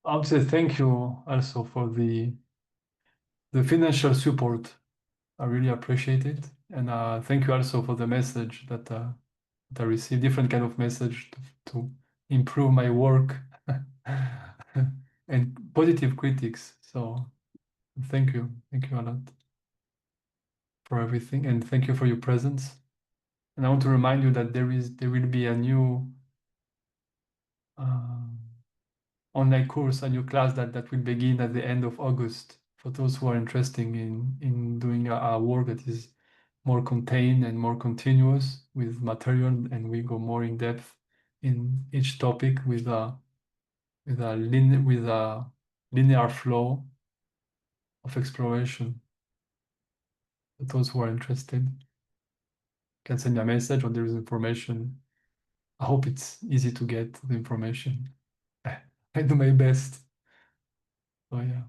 I would say thank you also for the financial support. I really appreciate it, and thank you also for the message that I received, different kind of message to improve my work and positive critics. So thank you a lot for everything, and thank you for your presence. And I want to remind you that there will be a new uh, online course, a new class that will begin at the end of August for those who are interested in doing a work that is more contained and more continuous with material, and we go more in depth in each topic with a linear flow of exploration. For those who are interested, can send me a message or there is information. I hope it's easy to get the information. I do my best. So yeah.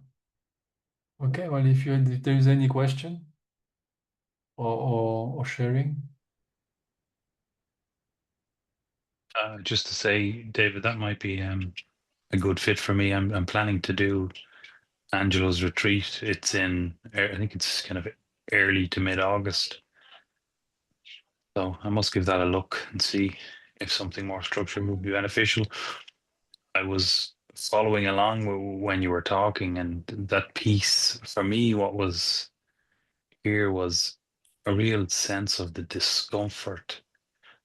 Okay, well, if there is any question or sharing. Just to say, David, that might be a good fit for me. I'm planning to do Angelo's retreat. It's I think it's kind of early to mid-August. So I must give that a look and see if something more structured would be beneficial. I was following along when you were talking, and that piece for me, what was here was a real sense of the discomfort.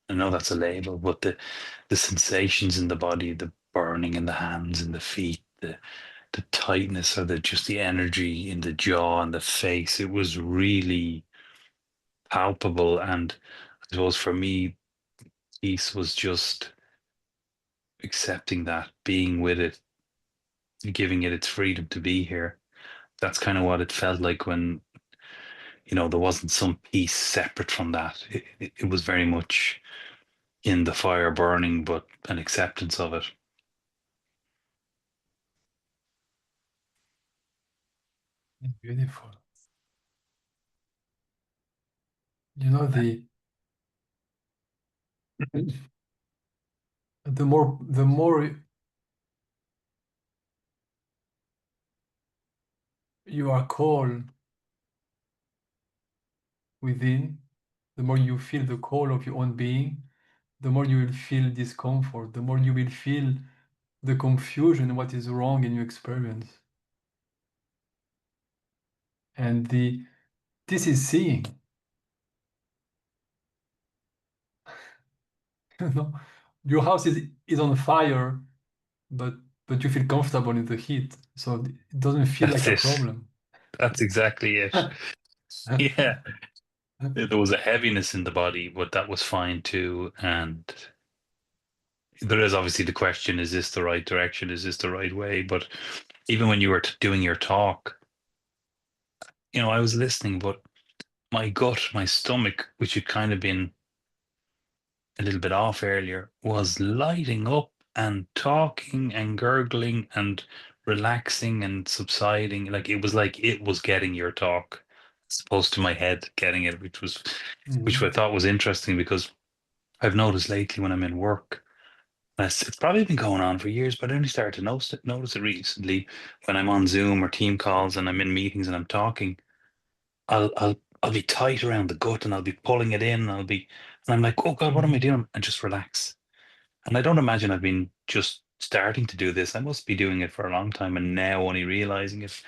I know that's a label, but the sensations in the body, the burning in the hands and the feet, the tightness or the just the energy in the jaw and the face, it was really palpable. And I suppose for me, peace was just accepting that, being with it, giving it its freedom to be here. That's kind of what it felt like when, there wasn't some peace separate from that. It was very much in the fire burning, but an acceptance of it. Beautiful. You know, the more you are called within, the more you feel the call of your own being, the more you will feel discomfort, the more you will feel the confusion, what is wrong in your experience. And this is seeing. You know, your house is on fire, but you feel comfortable in the heat, so it doesn't feel like That's a it. problem. That's exactly it. Yeah. There was a heaviness in the body, but that was fine too. And there is obviously the question, is this the right direction? Is this the right way? But even when you were doing your talk, I was listening, but my gut, my stomach, which had kind of been a little bit off earlier, was lighting up and talking and gurgling and relaxing and subsiding. Like it was getting your talk, as opposed to my head getting it, which I Mhm. thought was interesting because I've noticed lately when I'm in work, and it's probably been going on for years, but I only started to notice it recently when I'm on Zoom or team calls and I'm in meetings and I'm talking. I'll be tight around the gut and I'll be pulling it in. And I'm like, oh God, what am I Mhm. doing? And just relax. And I don't imagine I've been just starting to do this. I must be doing it for a long time and now only realizing it.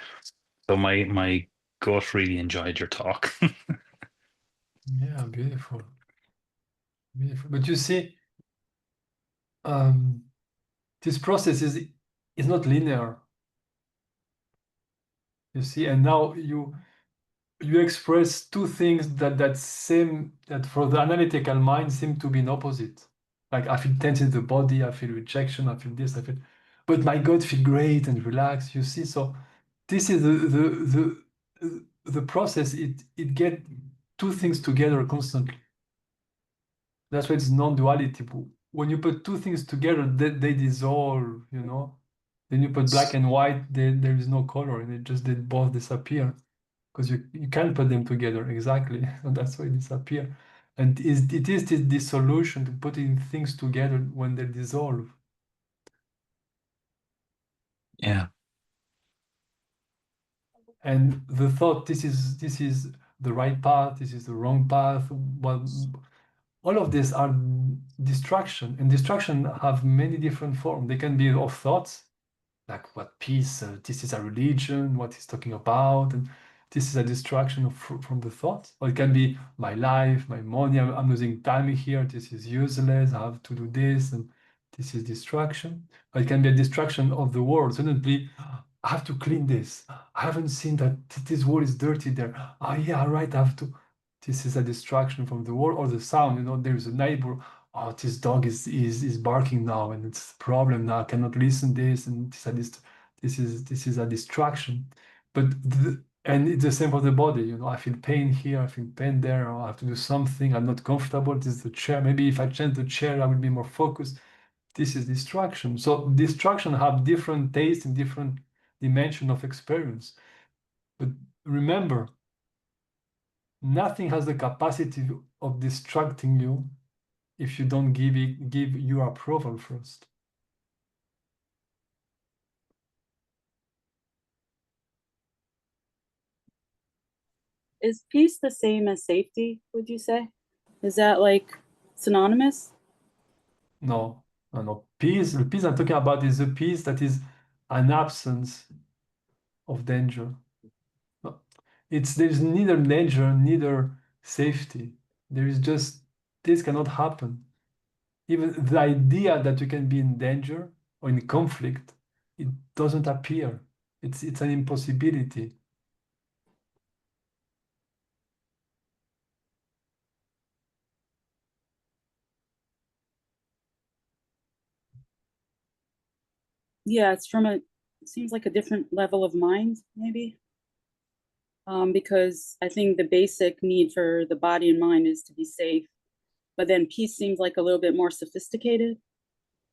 So my gut really enjoyed your talk. Yeah, beautiful. Beautiful. But you see, um, this process is not linear. You see, and now you express two things that for the analytical mind seem to be in opposite. Like I feel tense in the body, I feel rejection, I feel this, I feel, but my gut feel great and relaxed. You see, so this is the process. It get two things together constantly. That's why it's non-duality. When you put two things together, they dissolve, you know. Then you put black and white, there is no color, and they both disappear because you can't put them together exactly. So that's why they disappear. And it is this dissolution to putting things together when they dissolve. Yeah. And the thought, this is the right path, this is the wrong path. Well, all of these are distraction, and distraction have many different forms. They can be of thoughts, like what peace, this is a religion, what he's talking about, and this is a distraction from the thoughts. Or it can be my life, my money, I'm losing time here, this is useless, I have to do this, and this is distraction. Or it can be a distraction of the world. Suddenly, I have to clean this. I haven't seen that this wall is dirty there. Oh yeah, right, I have to. This is a distraction from the world or the sound. There's a neighbor. Oh, this dog is barking now, and it's a problem now. I cannot listen this, and this is a distraction. And it's the same for the body. I feel pain here, I feel pain there, or I have to do something. I'm not comfortable. This is the chair. Maybe if I change the chair, I will be more focused. This is distraction. So distraction have different tastes and different dimension of experience. But remember, nothing has the capacity of distracting you if you don't give your approval first. Is peace the same as safety, would you say? Is that like synonymous? No, no, no. Peace, the peace I'm talking about is a peace that is an absence of danger. No, there's neither danger, neither safety. There is just this cannot happen. Even the idea that you can be in danger or in conflict, it doesn't appear. It's an impossibility. Yeah, it seems like a different level of mind, maybe. Because I think the basic need for the body and mind is to be safe, but then peace seems like a little bit more sophisticated,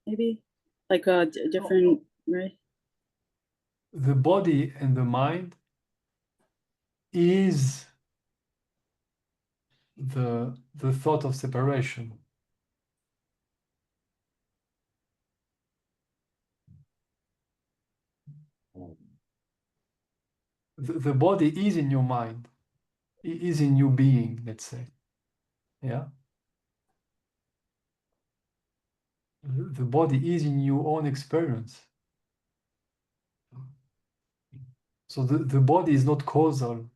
maybe, like a different, right? The body and the mind is the thought of separation. The body is in your mind, is in your being, let's say. Yeah. The body is in your own experience. So the body is not causal.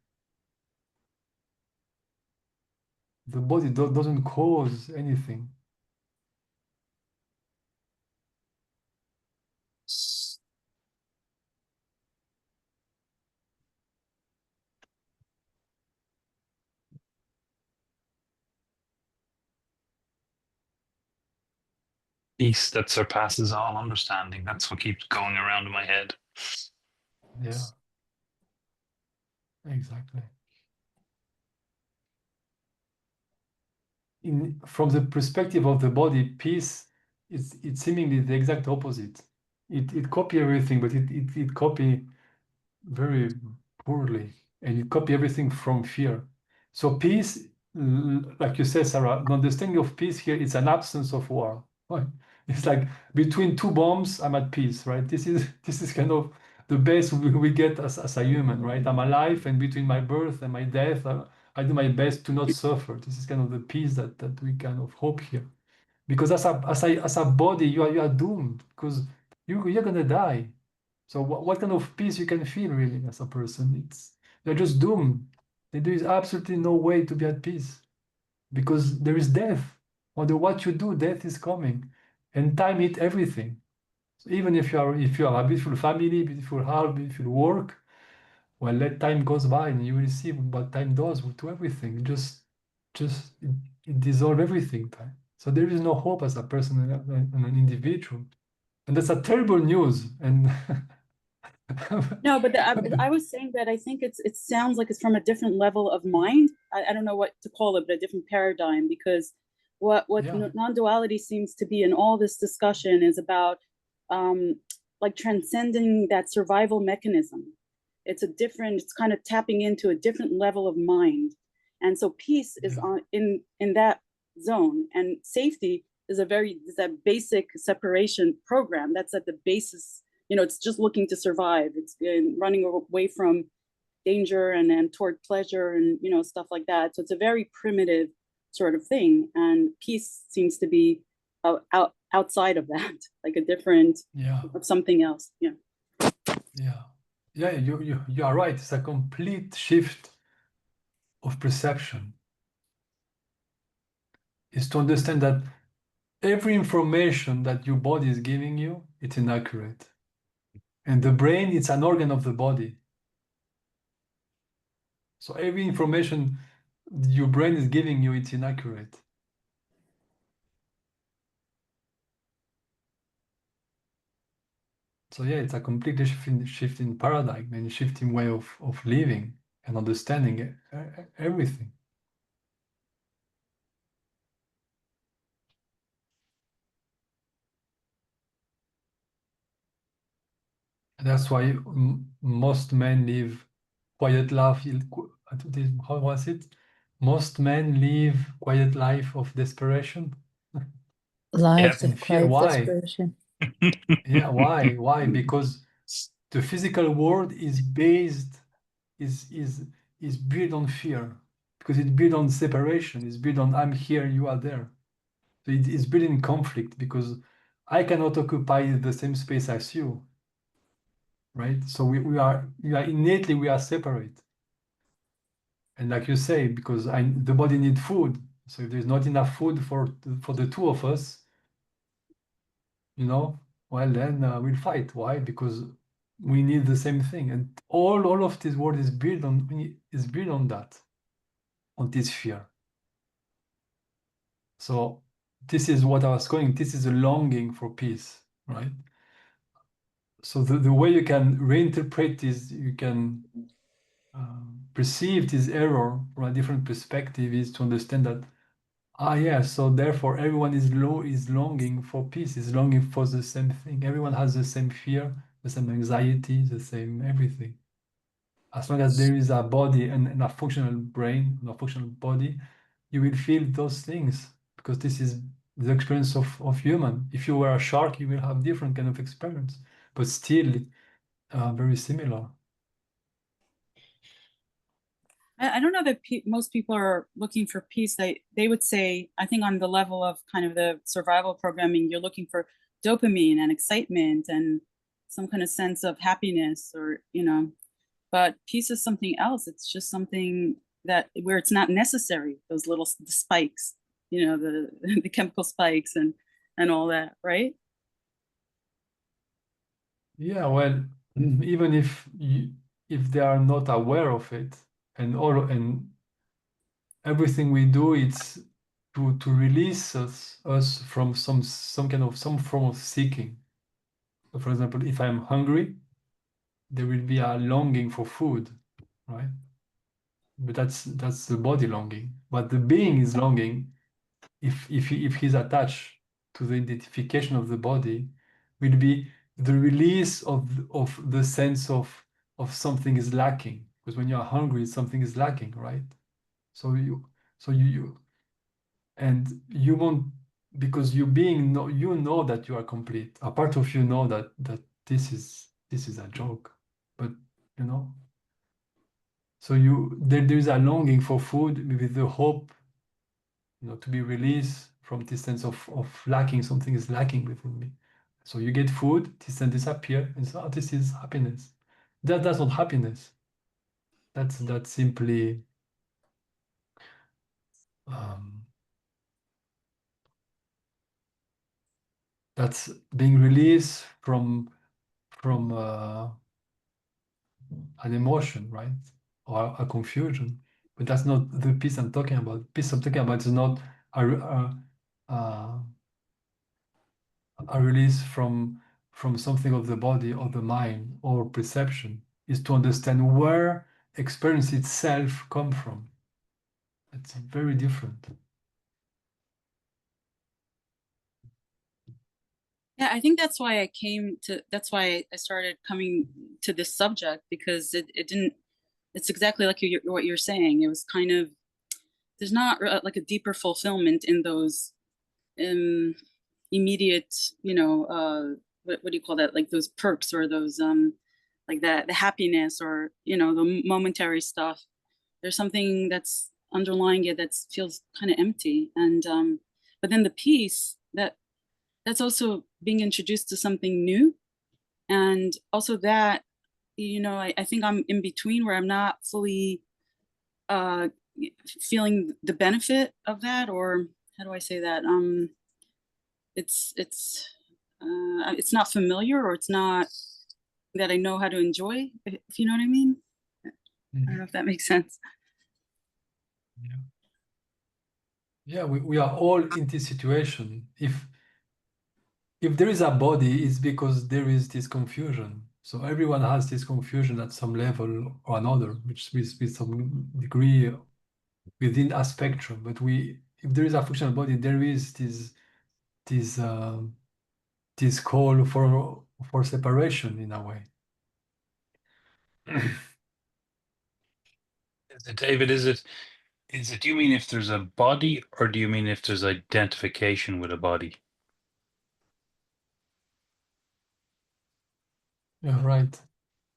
The body doesn't cause anything. Peace that surpasses all understanding. That's what keeps going around in my head. Yeah, exactly. From the perspective of the body, peace it's seemingly the exact opposite. It copy everything, but it copy very poorly, and it copy everything from fear. So peace, like you said, Sarah, the understanding of peace here is an absence of war. Right? It's like between two bombs, I'm at peace, right? This is kind of the best we get as a human, right? I'm alive, and between my birth and my death, I do my best to not suffer. This is kind of the peace that we kind of hope here. Because as a body, you are doomed because you're gonna die. So what kind of peace you can feel really as a person? You're just doomed. There is absolutely no way to be at peace because there is death. No matter what you do, death is coming, and time eats everything. So even if you have a beautiful family, beautiful house, beautiful work, well, let time goes by and you will see what time does to everything. It dissolves everything. Time. So there is no hope as a person and an individual, and that's a terrible news. And No, but I was saying that I think it sounds like it's from a different level of mind. I don't know what to call it, but a different paradigm, because what yeah, non-duality seems to be in all this discussion is about like transcending that survival mechanism. It's kind of tapping into a different level of mind. And so peace is yeah, on in that zone, and safety is that basic separation program that's at the basis you know, it's just looking to survive. It's running away from danger and toward pleasure and, you know, stuff like that. So it's a very primitive sort of thing. And peace seems to be outside of that, like a different, of something else. Yeah. Yeah, you are right. It's a complete shift of perception. Is to understand that every information that your body is giving you, it's inaccurate. And the brain, it's an organ of the body. So every information your brain is giving you, it's inaccurate. So yeah, it's a completely shifting paradigm and shifting way of living and understanding everything. And that's why most men live quiet life. How was it? Most men live quiet life of desperation. Lives And of fear. quiet Why? desperation. Yeah, why? Why? Because the physical world is based, is built on fear. Because it's built on separation. It's built on I'm here, you are there. So it is built in conflict because I cannot occupy the same space as you. Right? So we are innately we are separate. And like you say, because the body needs food. So if there's not enough food for the two of us, you know, well then we'll fight. Why? Because we need the same thing. And all of this world is built on that, on this fear. So this is what I was going. This is a longing for peace, right? So the way you can reinterpret this, you can perceive this error from a different perspective is to understand that yeah, so therefore everyone is longing for peace, is longing for the same thing. Everyone has the same fear, the same anxiety, the same everything. As long as there is a body and a functional brain, and a functional body, you will feel those things because this is the experience of human. If you were a shark, you will have different kind of experience, but still very similar. I don't know that most people are looking for peace. They would say, I think on the level of kind of the survival programming, you're looking for dopamine and excitement and some kind of sense of happiness, or, you know, but peace is something else. It's just something that where it's not necessary, those little the spikes, you know, the chemical spikes and all that, right? Yeah, well, even if they are not aware of it, and everything we do, it's to release us from some kind of some form of seeking. So for example, if I'm hungry, there will be a longing for food, right? But that's the body longing. But the being is longing if he's attached to the identification of the body, will be the release of the sense of something is lacking. Because when you are hungry, something is lacking, right? So you and you want, because you being you know that you are complete. A part of you know that this is a joke, but you know. So there is a longing for food with the hope, you know, to be released from this sense of lacking. Something is lacking within me. So you get food, this then disappear, and so this is happiness. That's not happiness. That's simply um, that's being released from an emotion, right? Or a confusion. But that's not the peace I'm talking about. Peace I'm talking about is not a release from something of the body or the mind or perception. Is to understand where experience itself come from. It's very different. Yeah, I think that's why that's why I started coming to this subject, because it didn't, it's exactly like what you're saying. It was kind of, there's not like a deeper fulfillment in those immediate, you know, what do you call that? Like those perks or those like the happiness or the momentary stuff. There's something that's underlying it that feels kind of empty, and but then the peace that's also being introduced to something new, and also that I think I'm in between where I'm not fully feeling the benefit of that, or how do I say that? It's not familiar, or it's not that I know how to enjoy, if you know what I mean. I don't know if that makes sense. Yeah, we are all in this situation. If there is a body, it's because there is this confusion. So everyone has this confusion at some level or another, which with some degree within a spectrum. But if there is a functional body, there is this call for separation in a way. David, do you mean if there's a body, or do you mean if there's identification with a body? Yeah, right.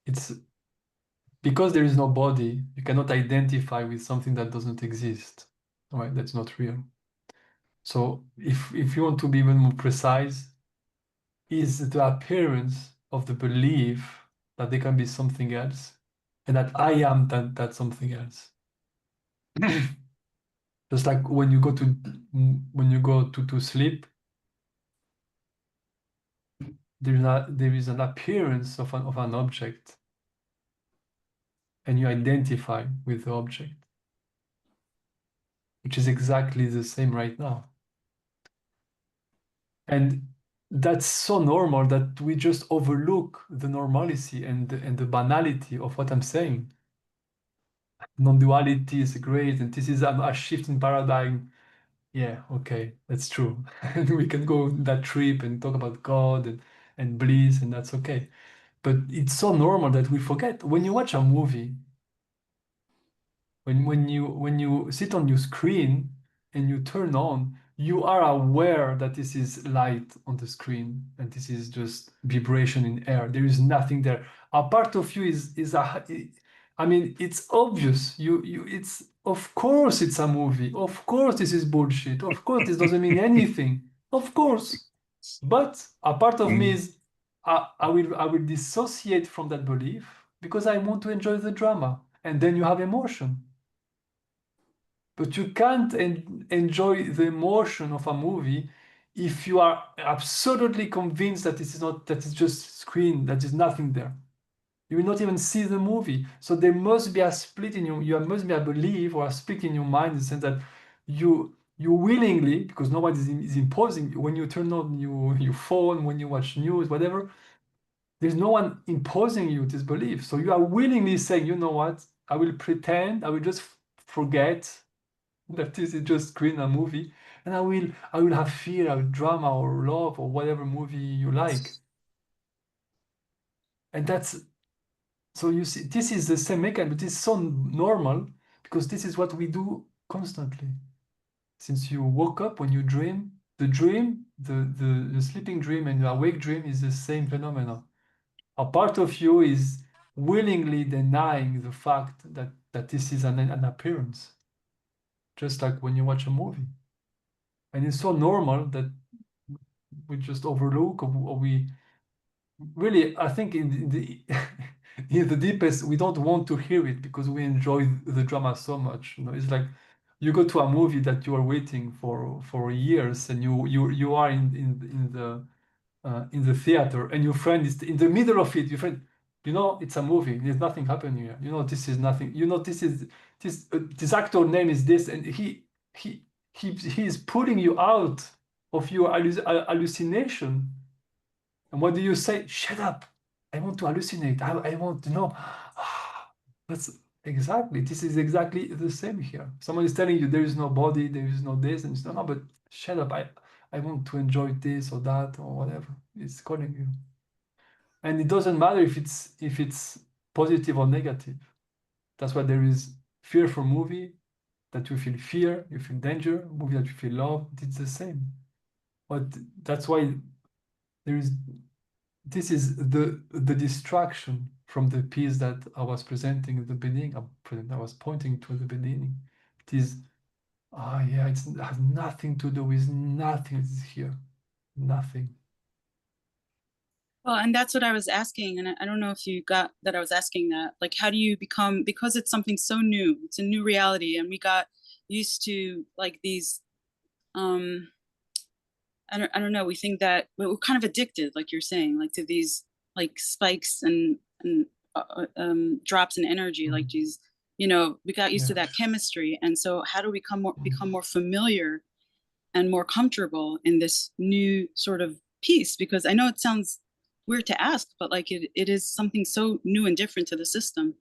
It's because there is no body, you cannot identify with something that doesn't exist. Right? That's not real. So if you want to be even more precise, is the appearance of the belief that there can be something else and that I am that something else. Just like when you go to sleep, there is an appearance of an object, and you identify with the object, which is exactly the same right now. And that's so normal that we just overlook the normalcy and the banality of what I'm saying. Non-duality is great, and this is a shift in paradigm. Yeah, okay, that's true. And we can go on that trip and talk about God and bliss, and that's okay. But it's so normal that we forget. When you watch a movie, when you sit on your screen and you turn on, you are aware that this is light on the screen and this is just vibration in air. There is nothing there. A part of you I mean, it's obvious. It's of course it's a movie. Of course this is bullshit. Of course this doesn't mean anything. Of course. But a part of me is I will dissociate from that belief because I want to enjoy the drama. And then you have emotion. But you can't enjoy the emotion of a movie if you are absolutely convinced that that is just screen, that is nothing there. You will not even see the movie. So there must be a split in you must be a belief or a split in your mind in the sense that you willingly, because nobody is imposing, when you turn on your phone, when you watch news, whatever, there's no one imposing you this belief. So you are willingly saying, you know what, I will pretend, I will just forget that this is just screen a movie, and I will have fear or drama or love or whatever movie you like. And that's so you see, this is the same mechanism, but it's so normal because this is what we do constantly. Since you woke up, when you dream, the sleeping dream and the awake dream is the same phenomenon. A part of you is willingly denying the fact that this is an appearance, just like when you watch a movie. And it's so normal that we just overlook, or we really, I think in the in the deepest, we don't want to hear it because we enjoy the drama so much. It's like you go to a movie that you are waiting for years, and you are in the theater, and your friend is in the middle of it. Your friend, it's a movie. There's nothing happening here. This is nothing. This actor name is this, and he is pulling you out of your hallucination. And what do you say? Shut up! I want to hallucinate. I want to know. That's exactly. This is exactly the same here. Someone is telling you there is no body, there is no this, and it's no, but shut up. I want to enjoy this or that or whatever. It's calling you. And it doesn't matter if it's positive or negative. That's why there is fearful movie that you feel fear, you feel danger, movie that you feel love. It's the same. But that's why there is this is the distraction from the peace that I was presenting at the beginning. I was pointing to at the beginning. It is, yeah, it has nothing to do with nothing is here, nothing. Well, and that's what I was asking, and I don't know if you got that I was asking that. Like, how do you become, because it's something so new, it's a new reality, and we got used to like these, I don't know, we think that we're kind of addicted, like you're saying, like to these like spikes and drops in energy, like these, you know, we got used to that chemistry, and so how do we become more familiar and more comfortable in this new sort of piece? Because I know it sounds weird to ask, but like it is something so new and different to the system.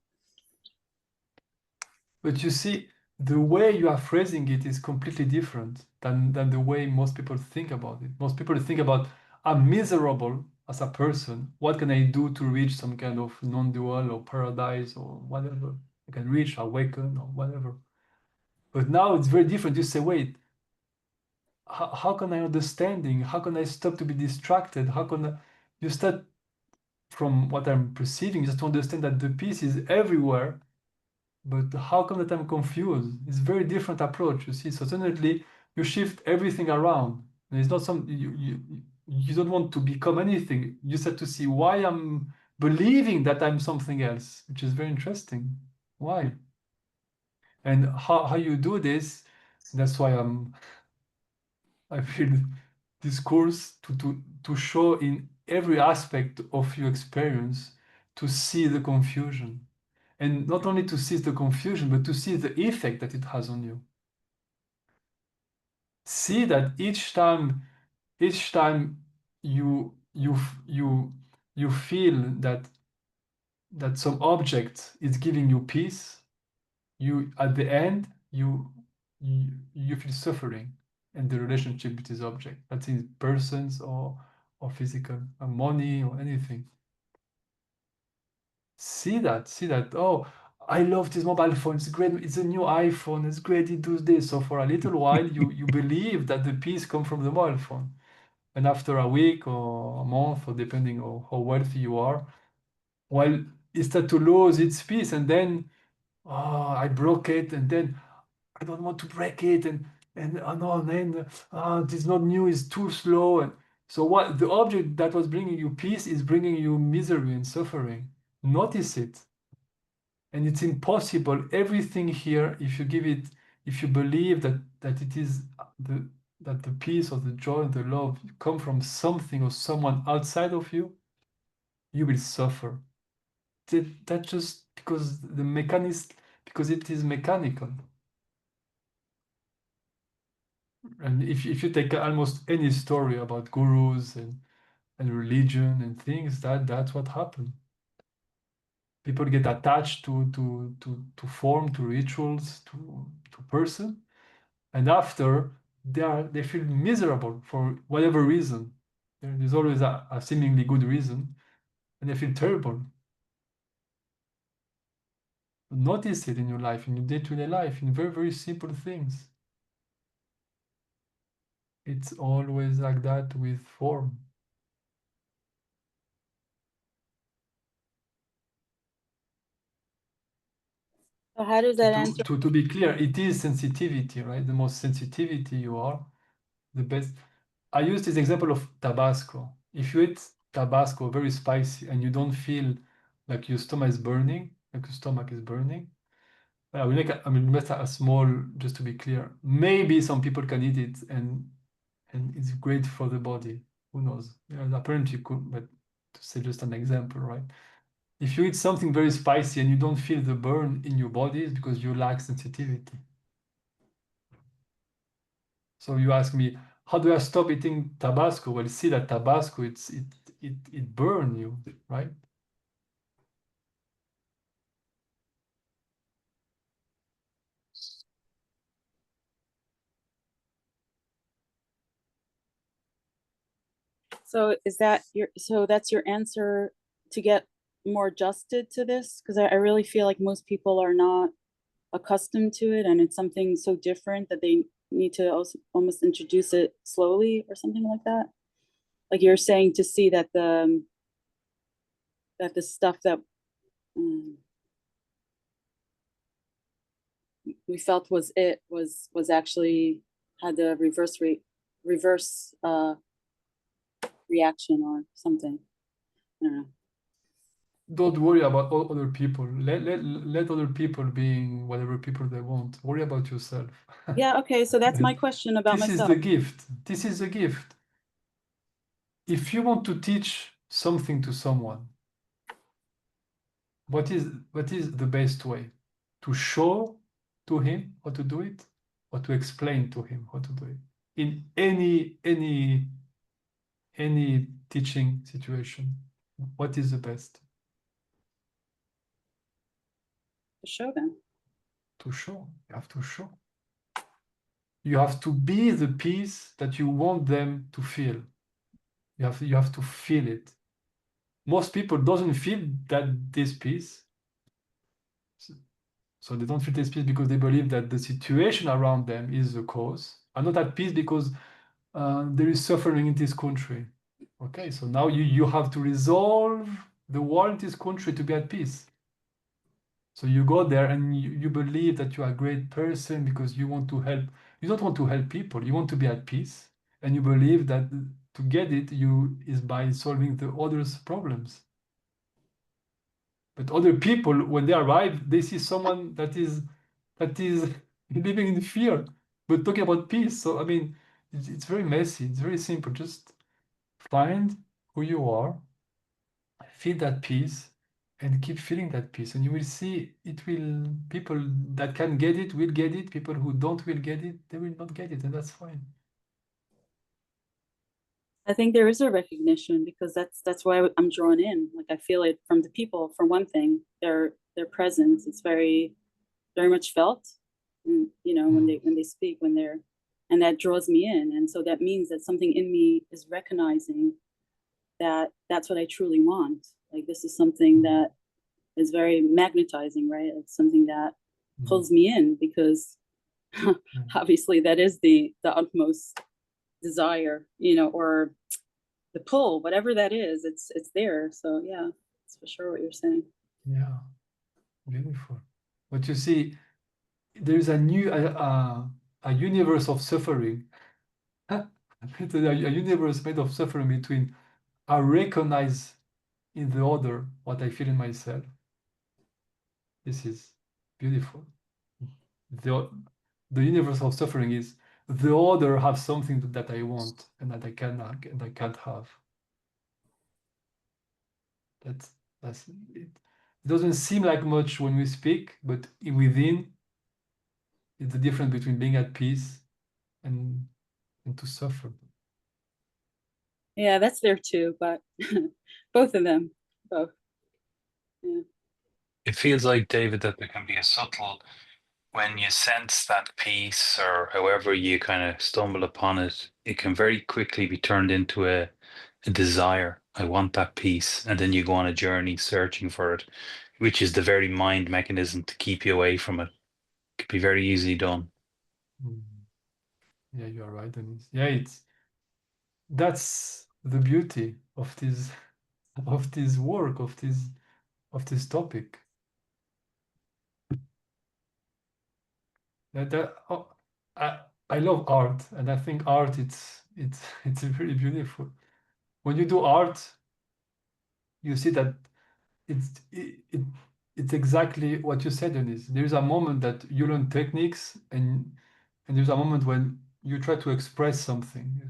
But you see, the way you are phrasing it is completely different than the way most people think about it. Most people think about, I'm miserable as a person. What can I do to reach some kind of non-dual or paradise or whatever? I can reach, awaken or whatever. But now it's very different. You say, wait, how can I understanding? How can I stop to be distracted? How can you start from what I'm perceiving just to understand that the peace is everywhere, but how come that I'm confused? It's a very different approach, you see. So suddenly you shift everything around. And it's not some you don't want to become anything. You start to see why I'm believing that I'm something else, which is very interesting. Why? And how you do this, that's why I feel this course to show in every aspect of your experience to see the confusion. And not only to see the confusion, but to see the effect that it has on you. See that each time you feel that some object is giving you peace, you at the end you feel suffering in the relationship with this object. That's in persons or physical, or money or anything. See that. Oh, I love this mobile phone. It's great. It's a new iPhone. It's great. It does this. So for a little while, you believe that the peace comes from the mobile phone, and after a week or a month, or depending on how wealthy you are, well, it starts to lose its peace, and then I broke it, and then I don't want to break it, and oh no, and then this not new is too slow, and so what the object that was bringing you peace is bringing you misery and suffering. Notice it, and it's impossible. Everything here, if you give it, if you believe that it is that the peace or the joy and the love come from something or someone outside of you, you will suffer. That just because the mechanism, because it is mechanical. And if you take almost any story about gurus and religion and things, that's what happened. People get attached to form, to rituals, to person, and after they feel miserable for whatever reason. There's always a seemingly good reason, and they feel terrible. Notice it in your life, in your day-to-day life, in very, very simple things. It's always like that with form. So how does that answer? To be clear, it is sensitivity, right? The more sensitivity you are, the best. I use this example of Tabasco. If you eat Tabasco very spicy and you don't feel like your stomach is burning, I will make a small, just to be clear. Maybe some people can eat it and it's great for the body. Who knows? Apparently could, but to say just an example, right? If you eat something very spicy and you don't feel the burn in your body, it's because you lack sensitivity. So you ask me, how do I stop eating Tabasco? Well, see that Tabasco, it burn you, right? So is that that's your answer to get more adjusted to this? Because I really feel like most people are not accustomed to it, and it's something so different that they need to also almost introduce it slowly or something like that. Like you're saying, to see that that the stuff that we felt was actually had the reverse reaction or something. I don't know. Don't worry about other people. Let other people being whatever people they want. Worry about yourself. Yeah, okay, so that's my question about This myself. is the gift. This is the gift. If you want to teach something to someone, what is the best way? To show to him how to do it, or to explain to him how to do it? In any teaching situation, what is the best? To show them. To show. You have to show. You have to be the peace that you want them to feel. You have to feel it. Most people doesn't feel this peace. So they don't feel this peace because they believe that the situation around them is the cause. Are not at peace because there is suffering in this country. Okay, so now you have to resolve the war in this country to be at peace. So you go there and you believe that you are a great person because you want to help. You don't want to help people. You want to be at peace, and you believe that to get it, is by solving the others' problems. But other people, when they arrive, they see someone that is living in fear, but talking about peace. So I mean, it's very messy. It's very simple. Just find who you are, feel that peace, and keep feeling that peace, and you will see it will. People that can get it will get it. People who don't will get it. They will not get it, and that's fine. I think there is a recognition because that's why I'm drawn in. Like I feel it from the people. For one thing, their presence. It's very much felt. And, you know, when they speak, and that draws me in. And so that means that something in me is recognizing that that's what I truly want. Like this is something that is very magnetizing, right? It's something that pulls me in because obviously that is the utmost desire, you know, or the pull, whatever that is, it's there. So yeah, it's for sure what you're saying. Yeah, beautiful. But you see, there is a new a universe of suffering. It's a universe made of suffering between I recognize in the other what I feel in myself. This is beautiful. The universe of suffering is the other have something that I want and that I cannot and I can't have. That's it. It doesn't seem like much when we speak, but within, it's the difference between being at peace and to suffer. Yeah, that's there too, but both of them, both. Yeah. It feels like, David, that there can be a subtle, when you sense that peace or however you kind of stumble upon it, it can very quickly be turned into a desire. I want that peace. And then you go on a journey searching for it, which is the very mind mechanism to keep you away from it. It could be very easily done. Yeah, you are right, Denise. Yeah, that's the beauty of this work, of this topic. Oh, I love art, and I think art it's very beautiful. When you do art, you see that it's exactly what you said, Denise. There's a moment that you learn techniques, and there's a moment when you try to express something.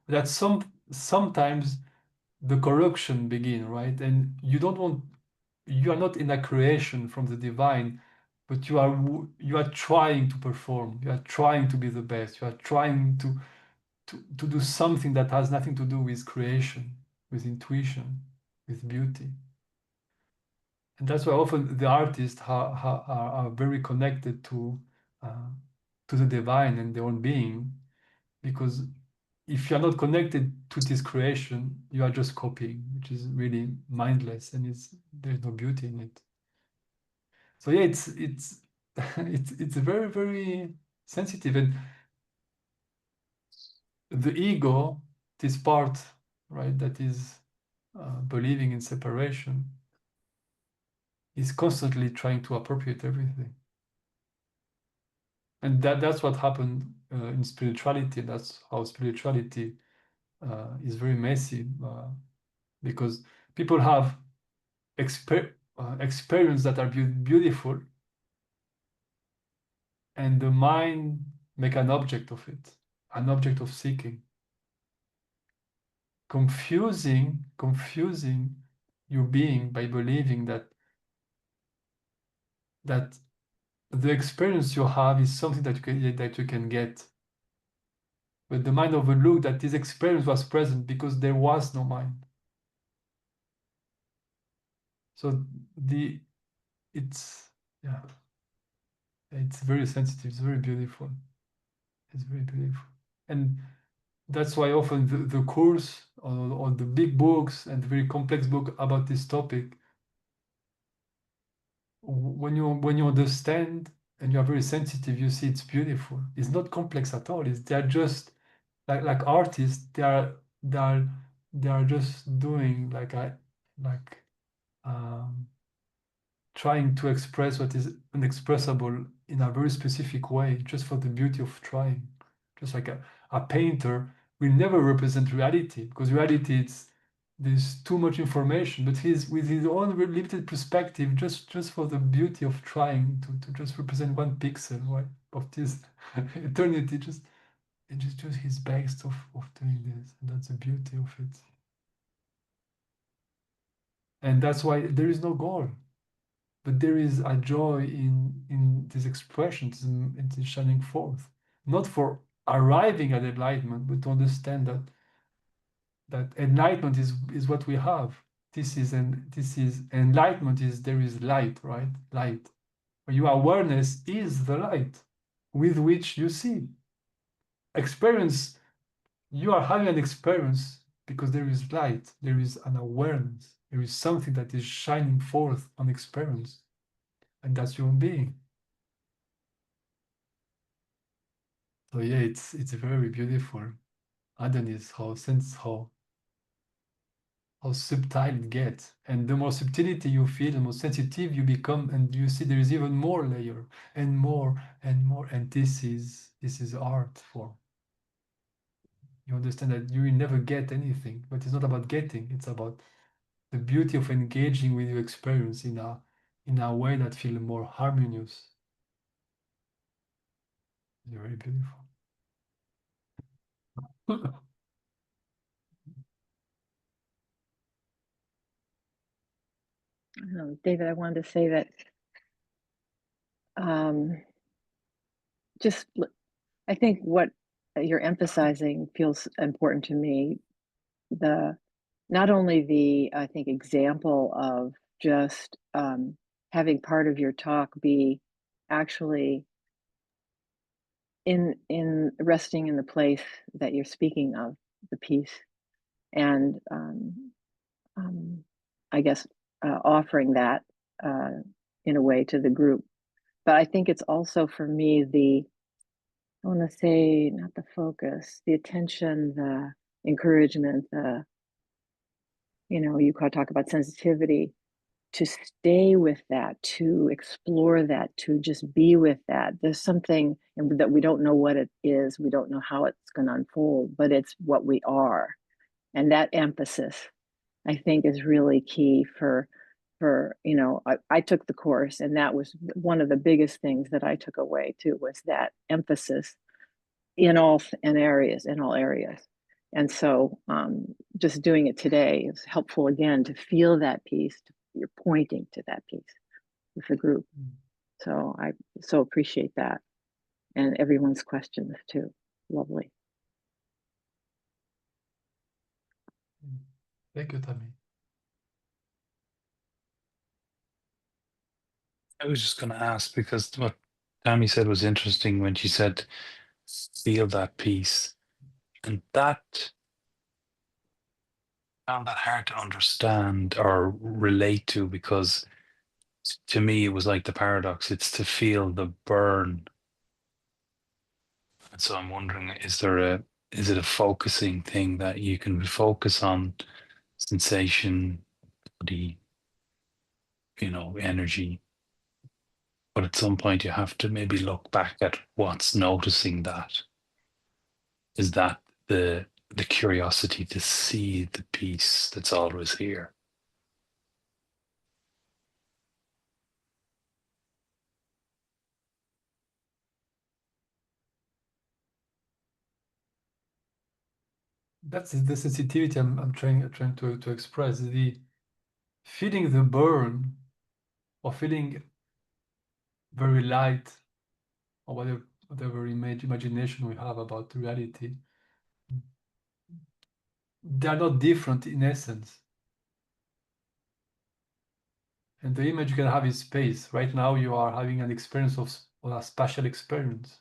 That sometimes the corruption begin, right? And you are not in a creation from the divine, but you are trying to perform. You are trying to be the best. You are trying to do something that has nothing to do with creation, with intuition, with beauty. And that's why often the artists are very connected to the divine and their own being, because if you're not connected to this creation, you are just copying, which is really mindless, and there's no beauty in it. So yeah, it's it's very, very sensitive, and the ego, this part, right, that is believing in separation, is constantly trying to appropriate everything. And that's what happened in spirituality. That's how spirituality is very messy, because people have experiences that are beautiful, and the mind make an object of it, an object of seeking, confusing your being by believing that the experience you have is something that you can get. But the mind overlooked that this experience was present because there was no mind. So it's very sensitive. It's very beautiful. It's very beautiful, and that's why often the course or the big books and the very complex book about this topic, when you understand and you are very sensitive, you see it's beautiful. It's not complex at all. They are just like artists. They are just doing um, trying to express what is inexpressible in a very specific way, just for the beauty of trying. Just like a painter will never represent reality, because reality, there's too much information, but he's with his own limited perspective, just for the beauty of trying to just represent one pixel, right, of this eternity, just his best of doing this. And that's the beauty of it. And that's why there is no goal, but there is a joy in these expressions, in this shining forth, not for arriving at enlightenment, but to understand that enlightenment is what we have. This is enlightenment, is there is light, right? Light. Your awareness is the light with which you see. Experience, you are having an experience because there is light, there is an awareness, there is something that is shining forth on experience, and that's your being. So yeah, it's very beautiful. Adonis, how subtle it gets, and the more subtlety you feel, the more sensitive you become, and you see there is even more layer and more and more, and this is art form. You understand that you will never get anything, but it's not about getting, it's about the beauty of engaging with your experience in a way that feels more harmonious. It's very beautiful. David, I wanted to say that I think what you're emphasizing feels important to me. Not only the, I think, example of just having part of your talk be actually in resting in the place that you're speaking of, the peace, and I guess offering that in a way to the group. But I think it's also for me I want to say, not the focus, the attention, the encouragement, you could talk about sensitivity, to stay with that, to explore that, to just be with that. There's something that we don't know what it is. We don't know how it's going to unfold, but it's what we are. And that emphasis, I think, is really key for I took the course, and that was one of the biggest things that I took away too, was that emphasis in all areas. And so just doing it today is helpful again to feel that peace. You're pointing to that peace with the group. So I so appreciate that, and everyone's questions too. Lovely. Thank you, Tammy. I was just going to ask, because what Tammy said was interesting when she said, feel that peace. And that found that hard to understand or relate to, because to me it was like the paradox. It's to feel the burn. And so I'm wondering, is it a focusing thing that you can focus on sensation, body, energy. But at some point you have to maybe look back at what's noticing that. Is that the curiosity to see the peace that's always here? That's the sensitivity I'm trying to express. The feeling the burn or feeling very light or whatever imagination we have about reality, they are not different in essence. And the image you can have is space. Right now you are having an experience of a spatial experience.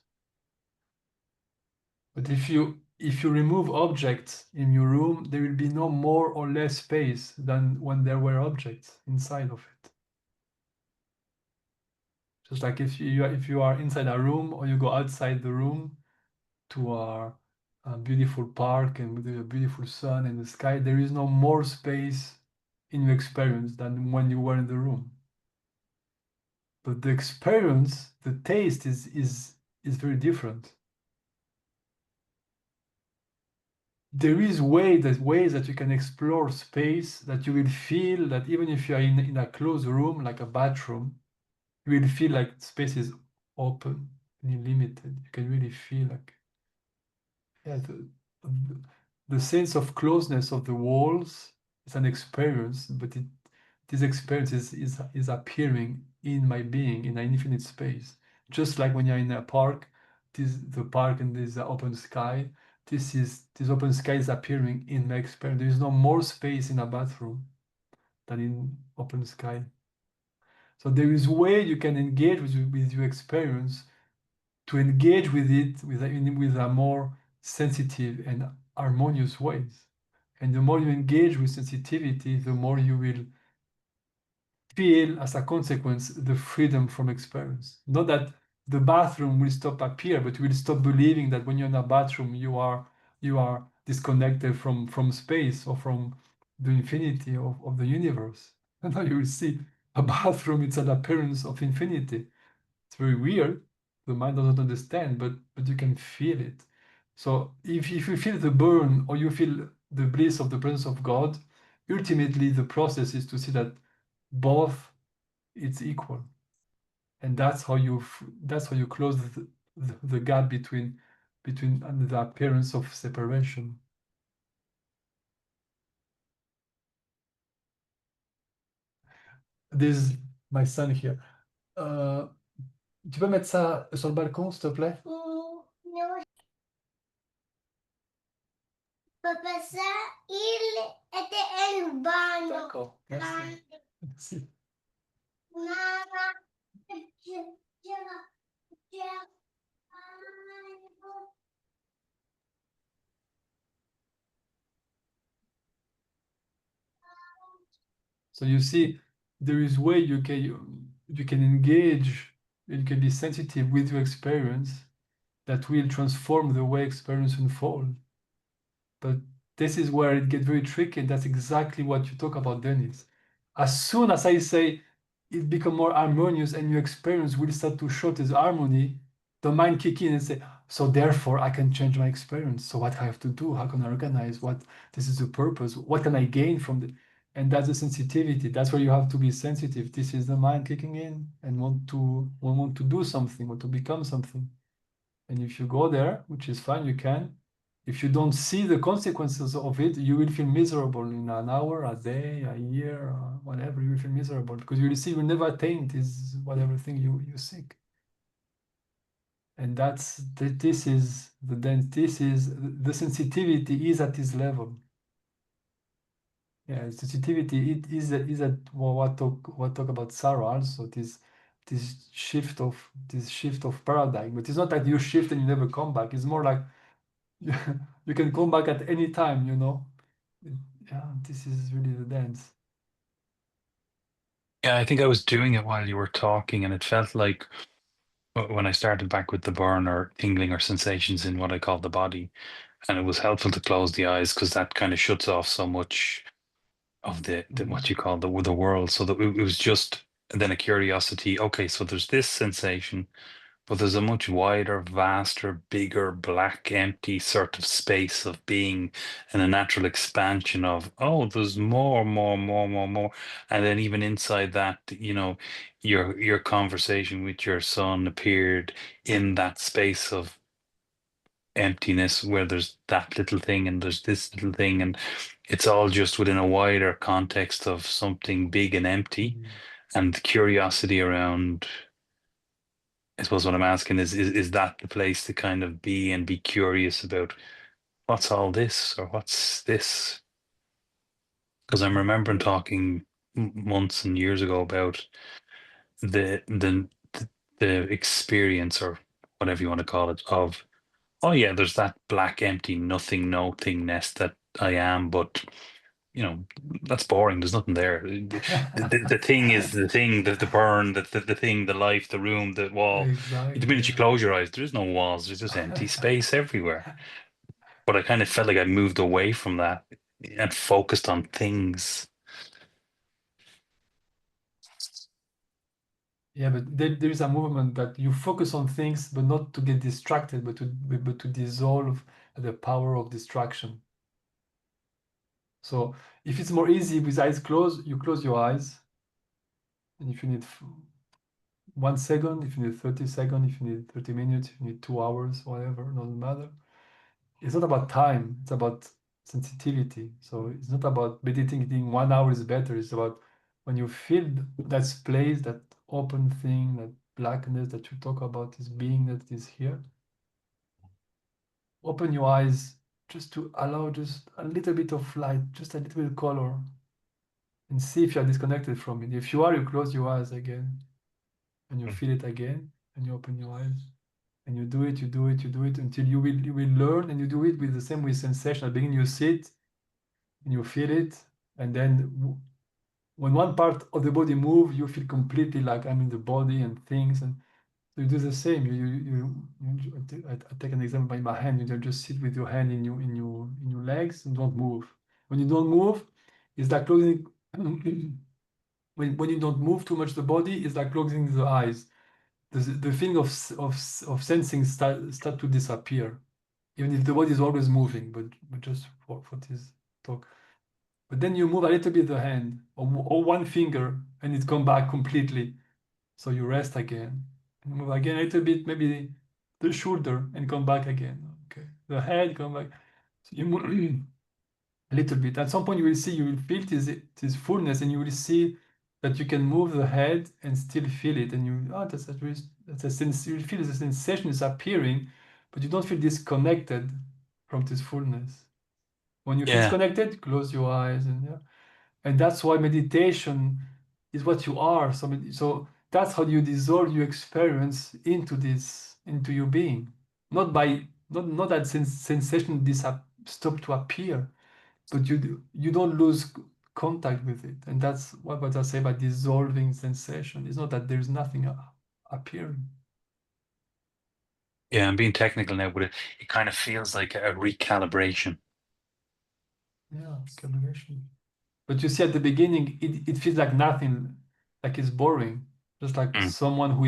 But if you remove objects in your room, there will be no more or less space than when there were objects inside of it. Just like if you are inside a room or you go outside the room to a beautiful park and with a beautiful sun and the sky, there is no more space in your experience than when you were in the room. But the experience, the taste is very different. There is ways that you can explore space, that you will feel that even if you are in a closed room like a bathroom, you will feel like space is open and limited. You can really feel like, yeah, the sense of closeness of the walls is an experience, but this experience is appearing in my being in an infinite space. Just like when you're in a park, the park and this open sky, this open sky is appearing in my experience. There is no more space in a bathroom than in open sky. So there is way you can engage with your experience, to engage with it with a more sensitive and harmonious ways. And the more you engage with sensitivity, the more you will feel, as a consequence, the freedom from experience. Not that the bathroom will stop appear, but you will stop believing that when you're in a bathroom, you are disconnected from space or from the infinity of the universe. And now you will see a bathroom, it's an appearance of infinity. It's very weird. The mind doesn't understand, but you can feel it. So if you feel the burn or you feel the bliss of the presence of God, ultimately the process is to see that both it's equal, and that's how you close the gap between the appearance of separation. There's my son here. Tu peux mettre ça sur le balcon, s'il te plaît? Papa, ça, il était un bagno. D'accord, merci. Merci. Maman, So you see, there is way you can engage, you can be sensitive with your experience that will transform the way experience unfold. But this is where it gets very tricky, and that's exactly what you talk about, Dennis. As soon as I say it become more harmonious and your experience will start to show this harmony, the mind kick in and say, so therefore I can change my experience. So what I have to do? How can I organize? This is the purpose? What can I gain from it? And that's the sensitivity. That's where you have to be sensitive. This is the mind kicking in and want to do something, want to become something. And if you go there, which is fine, you can. If you don't see the consequences of it, you will feel miserable in an hour, a day, a year, whatever. You will feel miserable because you will see you will never attain this whatever thing you seek. And this is the sensitivity is at this level. Yeah, sensitivity it is at what talk about sorrow also. This shift of paradigm, but it's not that you shift and you never come back. It's more like you can come back at any time, Yeah, this is really the dance. Yeah, I think I was doing it while you were talking, and it felt like when I started back with the burn or tingling or sensations in what I call the body, and it was helpful to close the eyes because that kind of shuts off so much what you call the world. So that it was just then a curiosity. Okay, so there's this sensation, but there's a much wider, vaster, bigger, black, empty sort of space of being, and a natural expansion of, oh, there's more, more, more, more, more. And then even inside that, your conversation with your son appeared in that space of emptiness where there's that little thing and there's this little thing, and it's all just within a wider context of something big and empty. And curiosity around, I suppose what I'm asking is that the place to kind of be and be curious about what's all this or what's this? Because I'm remembering talking months and years ago about the the the experience, or whatever you want to call it, of, oh yeah, there's that black empty nothing, no thingness that I am, but that's boring. There's nothing there. The thing is the thing, the burn, the thing, the life, the room, the wall. The Exactly. minute you close your eyes, there is no walls. There's just empty space everywhere. But I kind of felt like I moved away from that and focused on things. Yeah, but there is a movement that you focus on things, but not to get distracted, but to dissolve the power of distraction. So if it's more easy with eyes closed, you close your eyes, and if you need 1 second, if you need 30 seconds, if you need 30 minutes, if you need 2 hours, whatever, doesn't matter. It's not about time, it's about sensitivity. So it's not about meditating 1 hour is better. It's about when you feel that space, that open thing, that blackness that you talk about, this being that is here. Open your eyes just to allow just a little bit of light, just a little bit of color, and see if you are disconnected from it. If you are, you close your eyes again, and you feel it again, and you open your eyes. And you do it, you do it, you do it until you will learn, and you do it with the same with sensation. At the beginning, you sit and you feel it, and then when one part of the body move, you feel completely like I'm in the body and things. And so you do the same. I take an example by my hand. You just sit with your hand in your legs and don't move. When you don't move, it's like closing. When you don't move too much the body, it's like closing the eyes. The feeling of sensing start to disappear, even if the body is always moving, but just for this talk. But then you move a little bit the hand or one finger, and it come back completely. So you rest again and move again a little bit, maybe the shoulder, and come back again. Okay, the head come back. So you move a little bit. At some point, you will feel this fullness, and you will see that you can move the head and still feel it. And that's a sense. You feel the sensation is appearing, but you don't feel disconnected from this fullness. When you feel Yeah. disconnected, close your eyes, and that's why meditation is what you are. So that's how you dissolve your experience into your being, not that sensation stop to appear, but you don't lose contact with it. And that's what I say by dissolving sensation. It's not that there's nothing appearing. Yeah, I'm being technical now, but it kind of feels like a recalibration. Yeah, calibration. But you see, at the beginning, it feels like nothing, like it's boring. Just like Mm. someone who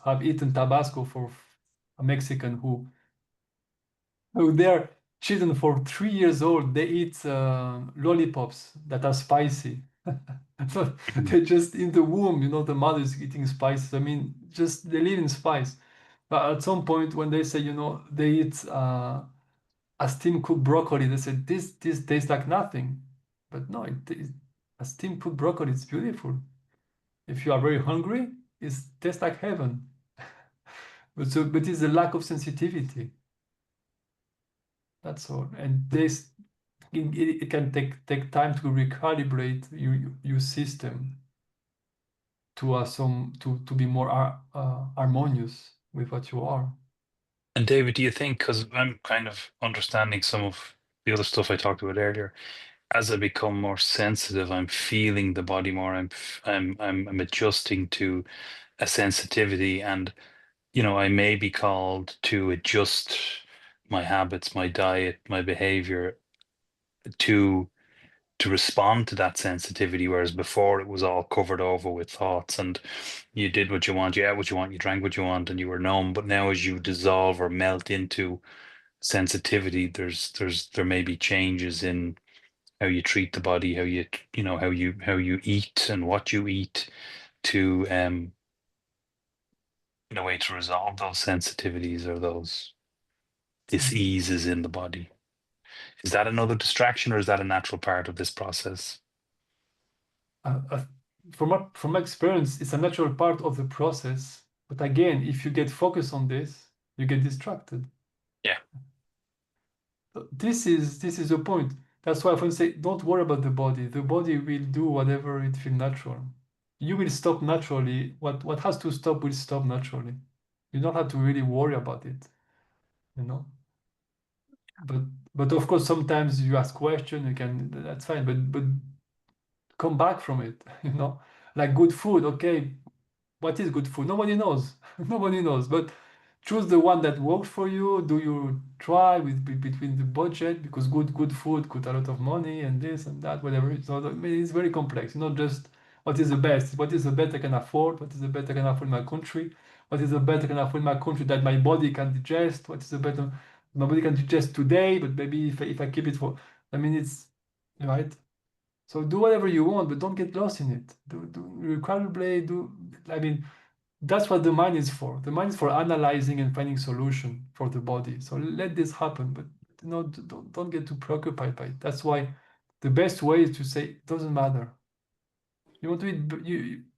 have eaten Tabasco for a Mexican who their children for 3 years old, they eat lollipops that are spicy. So Mhm. they're just in the womb, the mother is eating spices. I mean, just they live in spice. But at some point, when they say, they eat a steam cooked broccoli, they say this tastes like nothing. But no, a steam cooked broccoli is beautiful. If you are very hungry, it tastes like heaven. But it's a lack of sensitivity. That's all. And it can take time to recalibrate your system to be more harmonious with what you are. And David, do you think, because I'm kind of understanding some of the other stuff I talked about earlier, as I become more sensitive, I'm feeling the body more. I'm adjusting to a sensitivity, and I may be called to adjust my habits, my diet, my behavior to to respond to that sensitivity, whereas before it was all covered over with thoughts and you did what you want, you ate what you want, you drank what you want, and you were numb. But now as you dissolve or melt into sensitivity, there may be changes in how you treat the body, how you eat and what you eat to in a way to resolve those sensitivities or those diseases in the body. Is that another distraction, or is that a natural part of this process? From my experience, it's a natural part of the process. But again, if you get focused on this, you get distracted. Yeah. This is the point. That's why I often say, don't worry about the body. The body will do whatever it feels natural. You will stop naturally. What has to stop will stop naturally. You don't have to really worry about it, you know. But of course, sometimes you ask questions. You can. That's fine. But come back from it. You know, like good food. Okay, what is good food? Nobody knows. Nobody knows. But choose the one that works for you. Do you try between the budget, because good food costs a lot of money and this and that, whatever. So I mean, it's very complex. Not just what is the best. What is the best I can afford? What is the best I can afford in my country? What is the best I can afford in my country that my body can digest? What is the better my body can digest today? But maybe if I keep it for, I mean, it's right. So do whatever you want, but don't get lost in it. Do incredibly do. I mean, that's what the mind is for. The mind is for analyzing and finding solution for the body. So let this happen, but don't get too preoccupied by it. That's why the best way is to say it doesn't matter. You want to eat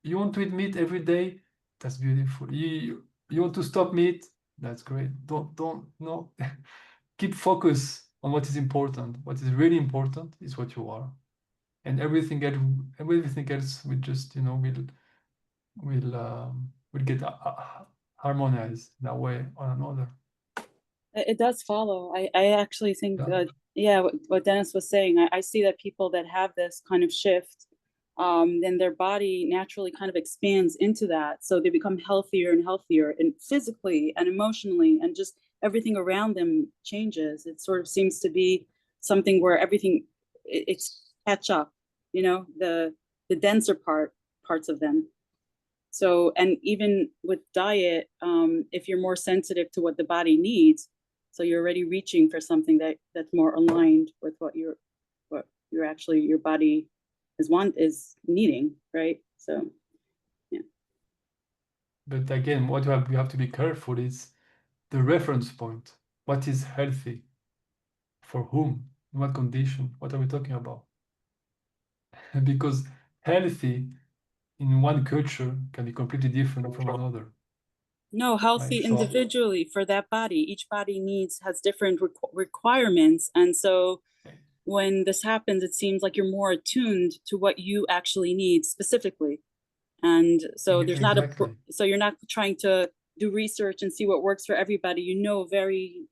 you want to eat meat every day. That's beautiful. You want to stop meat. That's great. Don't no. Keep focus on what is important. What is really important is what you are, and everything else will just will get harmonized in a way or another. It does follow. I actually think Yeah. that, yeah, what Dennis was saying, I see that people that have this kind of shift, then their body naturally kind of expands into that. So they become healthier and healthier, and physically and emotionally, and just everything around them changes. It sort of seems to be something where everything, it's catch up, the denser parts of them. So, and even with diet, if you're more sensitive to what the body needs, so you're already reaching for something that's more aligned with what you're actually, your body is needing, right? So, yeah. But again, what you have to be careful is the reference point. What is healthy? For whom? In what condition? What are we talking about? Because healthy in one culture can be completely different from another. No, healthy Right, so individually for that body. Each body has different requirements, and so when this happens, it seems like you're more attuned to what you actually need specifically. And so there's not exactly. so you're not trying to do research and see what works for everybody. You know very,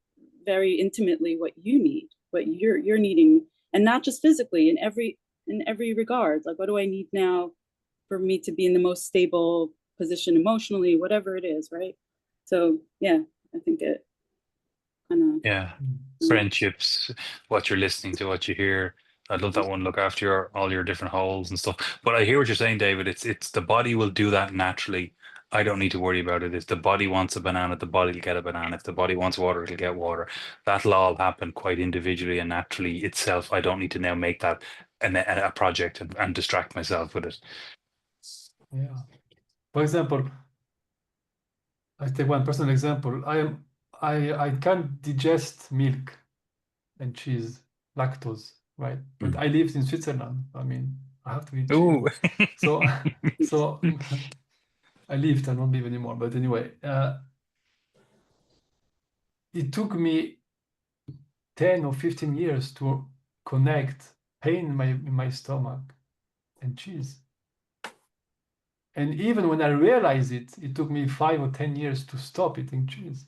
very intimately what you need, what you're needing, and not just physically, in every regard. Like, what do I need now for me to be in the most stable position emotionally, whatever it is, right? So yeah, I think it kind of, Yeah. Friendships, what you're listening to, what you hear. I'd love that one. Look after all your different holes and stuff. But I hear what you're saying, David. It's the body will do that naturally. I don't need to worry about it. If the body wants a banana, the body will get a banana. If the body wants water, it'll get water. That'll all happen quite individually and naturally itself. I don't need to now make that a project and distract myself with it. Yeah. For example, I take one personal example. I can't digest milk and cheese, lactose, right? But I lived in Switzerland. I mean, I have to eat Ooh. cheese. So I lived, I don't live anymore. But anyway, it took me 10 or 15 years to connect pain in my stomach and cheese. And even when I realized it, it took me 5 or 10 years to stop eating cheese.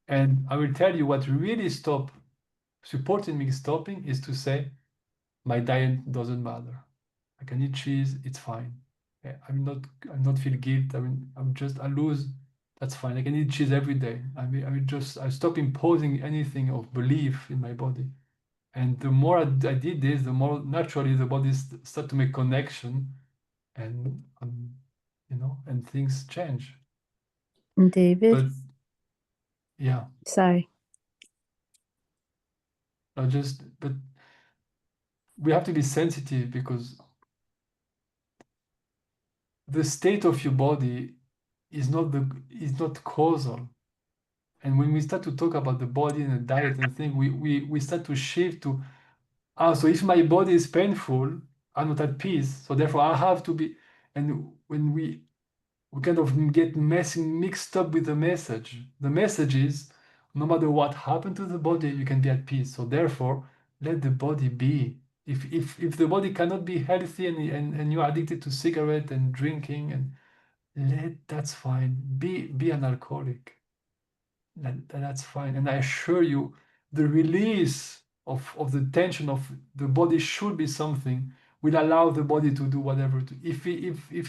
And I will tell you what really supported me stopping is to say, my diet doesn't matter. I can eat cheese, it's fine. I'm not feel guilt. I lose, that's fine. I can eat cheese every day. I stop imposing anything of belief in my body. And the more I did this, the more naturally the body start to make connection, and you know, and things change. David, But yeah, sorry. but we have to be sensitive, because the state of your body is not causal. And when we start to talk about the body and the diet and thing, we start to shift to, so if my body is painful, I'm not at peace, so therefore I have to be. And when we kind of get mixed up with the message. The message is, no matter what happened to the body, you can be at peace. So therefore, let the body be. If the body cannot be healthy, and you're addicted to cigarette and drinking, and that's fine. Be an alcoholic. That's fine. And I assure you, the release of the tension of the body should be something will allow the body to do whatever. If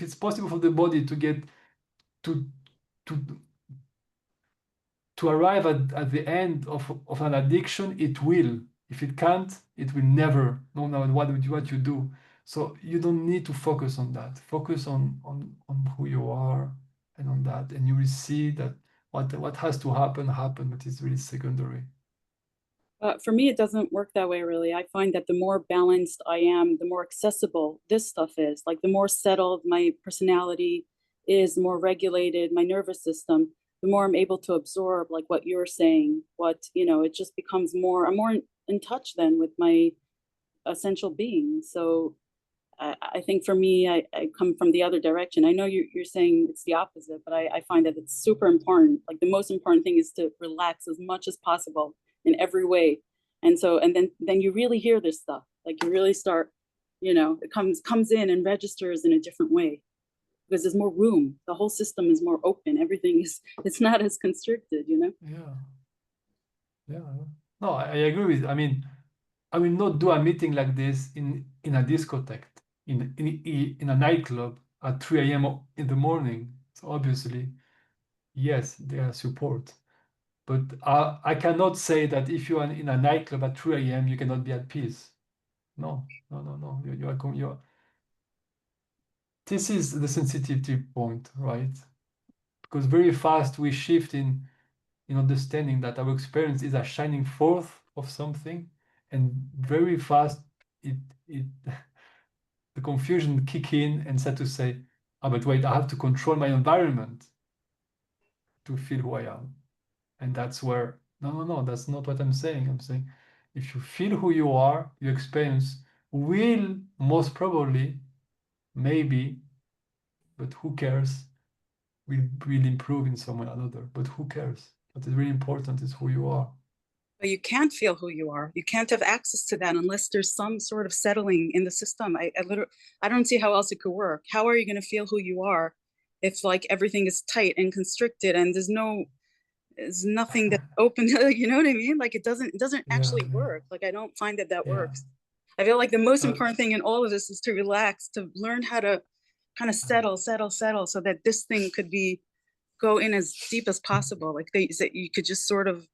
it's possible for the body to get to to to arrive at the end of an addiction, it will. If it can't, it will never, no matter what you do. So you don't need to focus on that. Focus on who you are, and on that, and you will see that what has to happen, but it's really secondary. For me, it doesn't work that way, really. I find that the more balanced I am, the more accessible this stuff is. Like, the more settled my personality is, the more regulated my nervous system, the more I'm able to absorb, like what you're saying, it just becomes more, I'm more in touch then with my essential being. So I think for me, I come from the other direction. I know you're saying it's the opposite, but I find that it's super important. Like, the most important thing is to relax as much as possible in every way. And so, and then you really hear this stuff. Like, you really start, it comes in and registers in a different way, because there's more room. The whole system is more open. Everything it's not as constricted, Yeah. No, I agree with. I mean, I will not do a meeting like this in a discotheque, in a nightclub at 3 a.m. in the morning. So obviously, yes, there are support. But I cannot say that if you are in a nightclub at 3 a.m., you cannot be at peace. No. This is the sensitivity point, right? Because very fast we shift in understanding that our experience is a shining forth of something, and very fast it the confusion kick in and start to say, but wait, I have to control my environment to feel who I am. And that's where, no, that's not what I'm saying. I'm saying, if you feel who you are, your experience will most probably, maybe, but who cares, will improve in some way or another. But who cares? What is really important is who you are. But you can't feel who you are. You can't have access to that unless there's some sort of settling in the system. I don't see how else it could work. How are you going to feel who you are if, like, everything is tight and constricted and there's nothing that's open? You know what I mean? Like, it doesn't actually work. Like, I don't find that works. I feel like the most important thing in all of this is to relax, to learn how to kind of settle so that this thing could go in as deep as possible. Like, you could just sort of,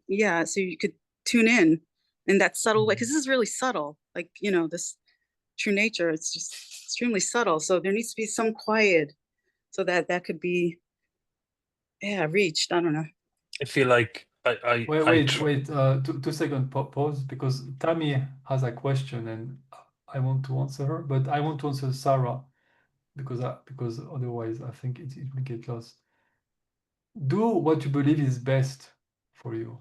so you could tune in, and that subtle, like, 'cause this is really subtle, like, this true nature, it's just extremely subtle. So there needs to be some quiet so that could be, reached. I don't know. I feel like Wait, 2 second pause, because Tammy has a question and I want to answer her, but I want to answer Sarah because otherwise I think it will get lost. Do what you believe is best for you,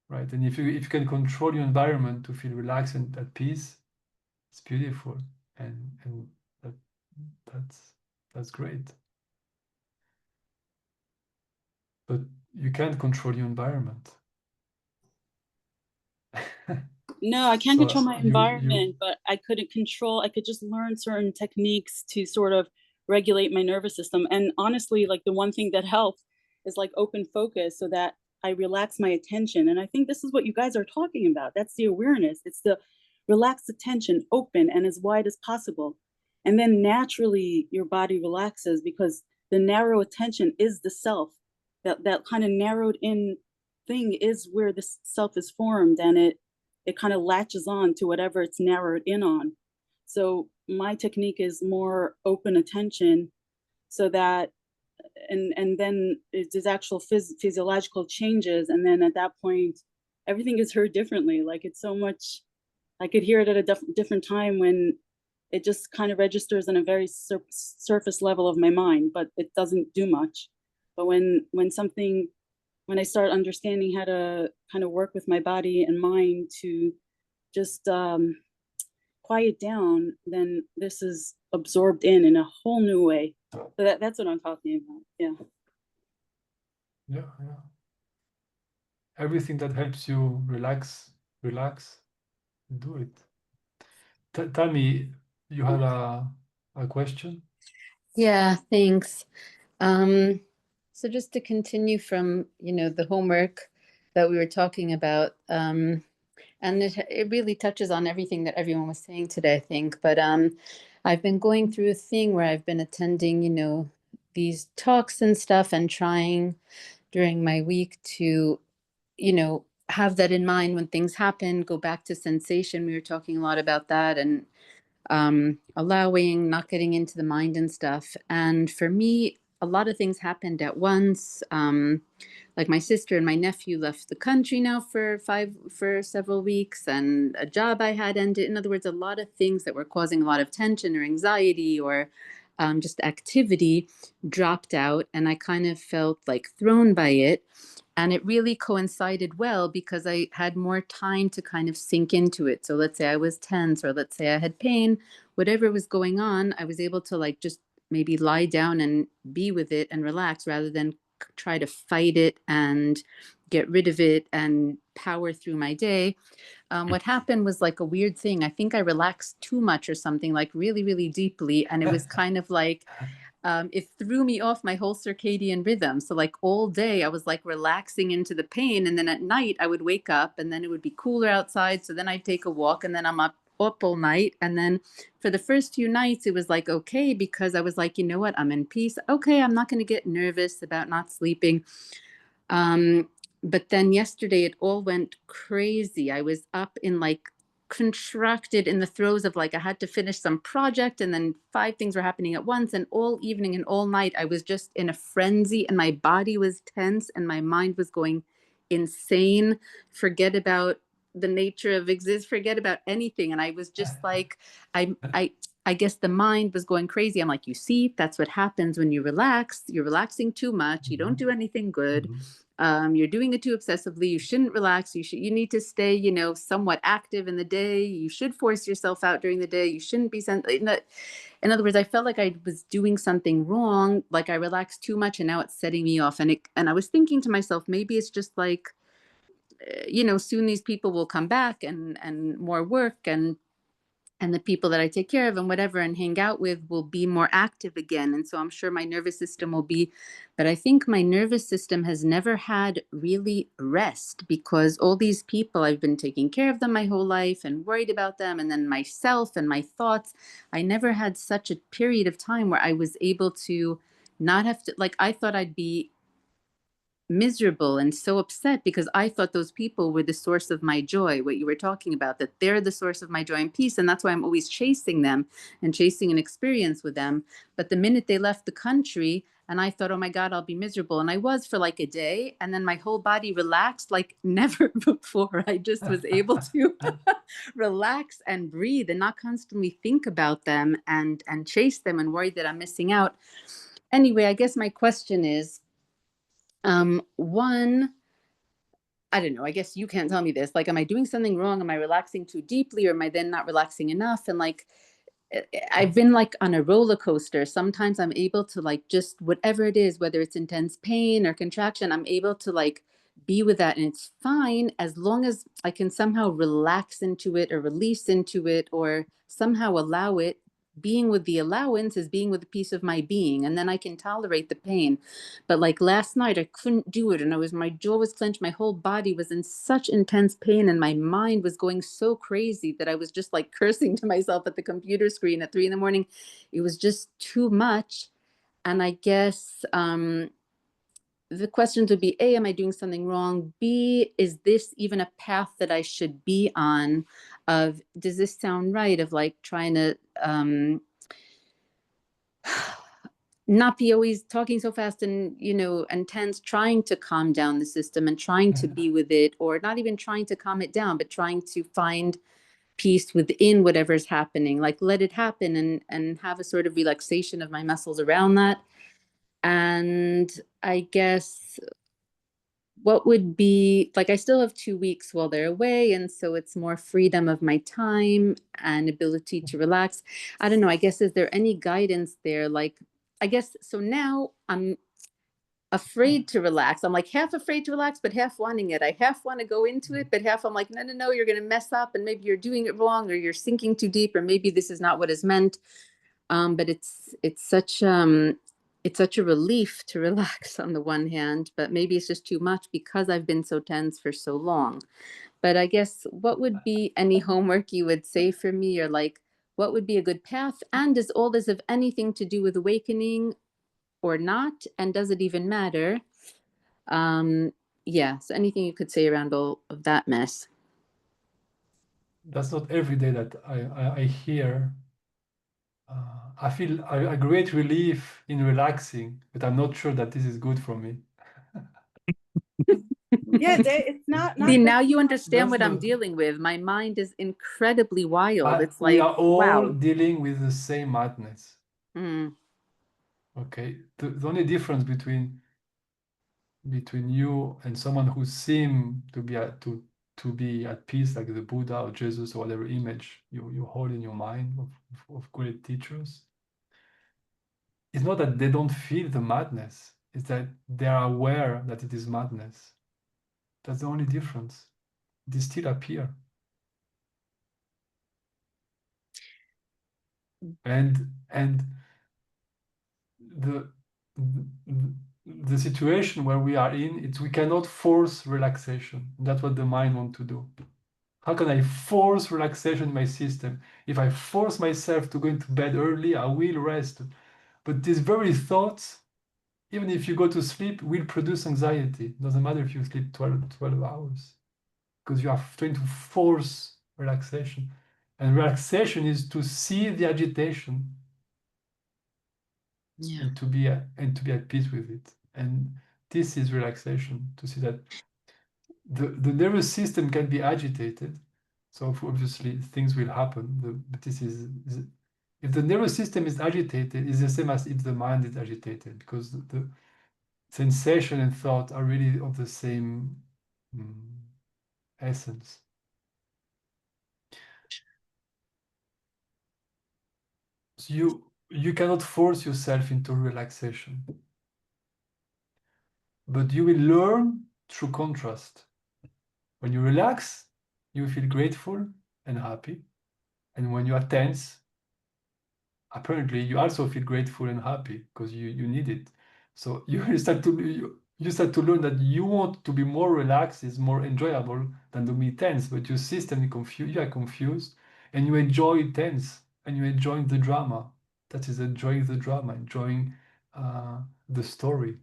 right? And if you can control your environment to feel relaxed and at peace, it's beautiful, and that's great. But you can't control your environment. No, I can't So control my environment, but I could just learn certain techniques to sort of regulate my nervous system. And honestly, like, the one thing that helps is, like, open focus, so that I relax my attention. And I think this is what you guys are talking about. That's the awareness. It's the relaxed attention, open and as wide as possible. And then naturally your body relaxes, because the narrow attention is the self. That kind of narrowed in thing is where the self is formed, and it kind of latches on to whatever it's narrowed in on. So my technique is more open attention, so that, and then there's actual physiological changes, and then at that point, everything is heard differently. Like, it's so much, I could hear it at a different time when it just kind of registers on a very surface level of my mind, but it doesn't do much. But when I start understanding how to kind of work with my body and mind to just quiet down, then this is absorbed in a whole new way. So that's what I'm talking about. Yeah. Yeah, yeah. Everything that helps you relax, do it. Tammy, you had a question? Yeah, thanks. So just to continue from, the homework that we were talking about, and it really touches on everything that everyone was saying today, I think. But I've been going through a thing where I've been attending, these talks and stuff, and trying during my week to, have that in mind when things happen, go back to sensation. We were talking a lot about that, and allowing, not getting into the mind and stuff. And for me, a lot of things happened at once. Like my sister and my nephew left the country now for several weeks, and a job I had ended. In other words, a lot of things that were causing a lot of tension or anxiety or just activity dropped out, and I kind of felt like thrown by it. And it really coincided well because I had more time to kind of sink into it. So let's say I was tense, or let's say I had pain, whatever was going on, I was able to like just maybe lie down and be with it and relax, rather than try to fight it and get rid of it and power through my day. What happened was like a weird thing. I think I relaxed too much or something, like really, really deeply. And it was kind of like, it threw me off my whole circadian rhythm. So like all day I was like relaxing into the pain. And then at night I would wake up, and then it would be cooler outside. So then I'd take a walk, and then I'm up all night. And then for the first few nights, it was like, okay, because I was like, you know what, I'm in peace. Okay, I'm not going to get nervous about not sleeping. But then yesterday it all went crazy. I was up in like contracted in the throes of like I had to finish some project, and then 5 things were happening at once, and all evening and all night I was just in a frenzy, and my body was tense and my mind was going insane. Forget about the nature of forget about anything. And I was just like, I guess the mind was going crazy. I'm like, you see, that's what happens when you relax. You're relaxing too much. You don't do anything good. You're doing it too obsessively. You shouldn't relax. You need to stay, somewhat active in the day. You should force yourself out during the day. You shouldn't be in other words, I felt like I was doing something wrong. Like I relaxed too much, and now it's setting me off. And I was thinking to myself, maybe it's just like, soon these people will come back, and more work, and the people that I take care of and whatever and hang out with will be more active again. And so I'm sure my nervous system will be, but I think my nervous system has never had really rest, because all these people, I've been taking care of them my whole life and worried about them. And then myself and my thoughts, I never had such a period of time where I was able to not have to, like, I thought I'd be miserable and so upset because I thought those people were the source of my joy, what you were talking about, that they're the source of my joy and peace. And that's why I'm always chasing them and chasing an experience with them. But the minute they left the country, and I thought, oh my God, I'll be miserable. And I was for like a day, and then my whole body relaxed like never before. I just was able to relax and breathe and not constantly think about them and chase them and worry that I'm missing out. Anyway, I guess my question is, one, I don't know, I guess you can't tell me this. Like, am I doing something wrong? Am I relaxing too deeply, or am I then not relaxing enough? And like, I've been like on a roller coaster. Sometimes I'm able to like just whatever it is, whether it's intense pain or contraction, I'm able to like be with that. And it's fine as long as I can somehow relax into it or release into it or somehow allow it. Being with the allowance is being with a piece of my being, and then I can tolerate the pain. But like last night, I couldn't do it, and my jaw was clenched, my whole body was in such intense pain, and my mind was going so crazy that I was just like cursing to myself at the computer screen at 3 a.m. It was just too much. And I guess the questions would be, A, am I doing something wrong? B, is this even a path that I should be on? Of, does this sound right? Of like trying to not be always talking so fast and, you know, and tense, trying to calm down the system and trying to be with it, or not even trying to calm it down, but trying to find peace within whatever's happening, like let it happen and have a sort of relaxation of my muscles around that. And I guess what would be like, I still have 2 weeks while they're away, and so it's more freedom of my time and ability to relax. I don't know, I guess, is there any guidance there? Like, I guess so now I'm afraid to relax. I'm like half afraid to relax, but half wanting it. I half want to go into it, but half I'm like, no, you're going to mess up, and maybe you're doing it wrong, or you're sinking too deep, or maybe this is not what is meant. But it's such a relief to relax on the one hand, but maybe it's just too much because I've been so tense for so long. But I guess, what would be any homework you would say for me, or like, what would be a good path? And does all this have anything to do with awakening or not? And does it even matter? Yeah, so anything you could say around all of that mess. That's not every day that I hear. I feel a great relief in relaxing, but I'm not sure that this is good for me. Yeah, it's not See, now that you understand That's what I'm the dealing with. My mind is incredibly wild. It's we like, are all wow. dealing with the same madness. Mm, Okay, the only difference between you and someone who seem to be at peace, like the Buddha or Jesus or whatever image you hold in your mind of great teachers, it's not that they don't feel the madness, it's that they are aware that it is madness. That's the only difference. They still appear. And the the situation where we are in, it's we cannot force relaxation. That's what the mind wants to do. How can I force relaxation in my system? If I force myself to go into bed early, I will rest. But these very thoughts, even if you go to sleep, will produce anxiety. Doesn't matter if you sleep 12 hours, because you are trying to force relaxation. And relaxation is to see the agitation yeah. and to be at peace with it. And this is relaxation, to see that the nervous system can be agitated. So obviously things will happen. But this is if the nervous system is agitated, it's the same as if the mind is agitated, because the sensation and thought are really of the same essence. So you cannot force yourself into relaxation, but you will learn through contrast. When you relax, you feel grateful and happy. And when you are tense, apparently you also feel grateful and happy because you need it. So you start to learn that you want to be more relaxed is more enjoyable than to be tense, but your system is confused, you are confused, and you enjoy tense and you enjoy the drama. That is enjoying the drama, enjoying the story.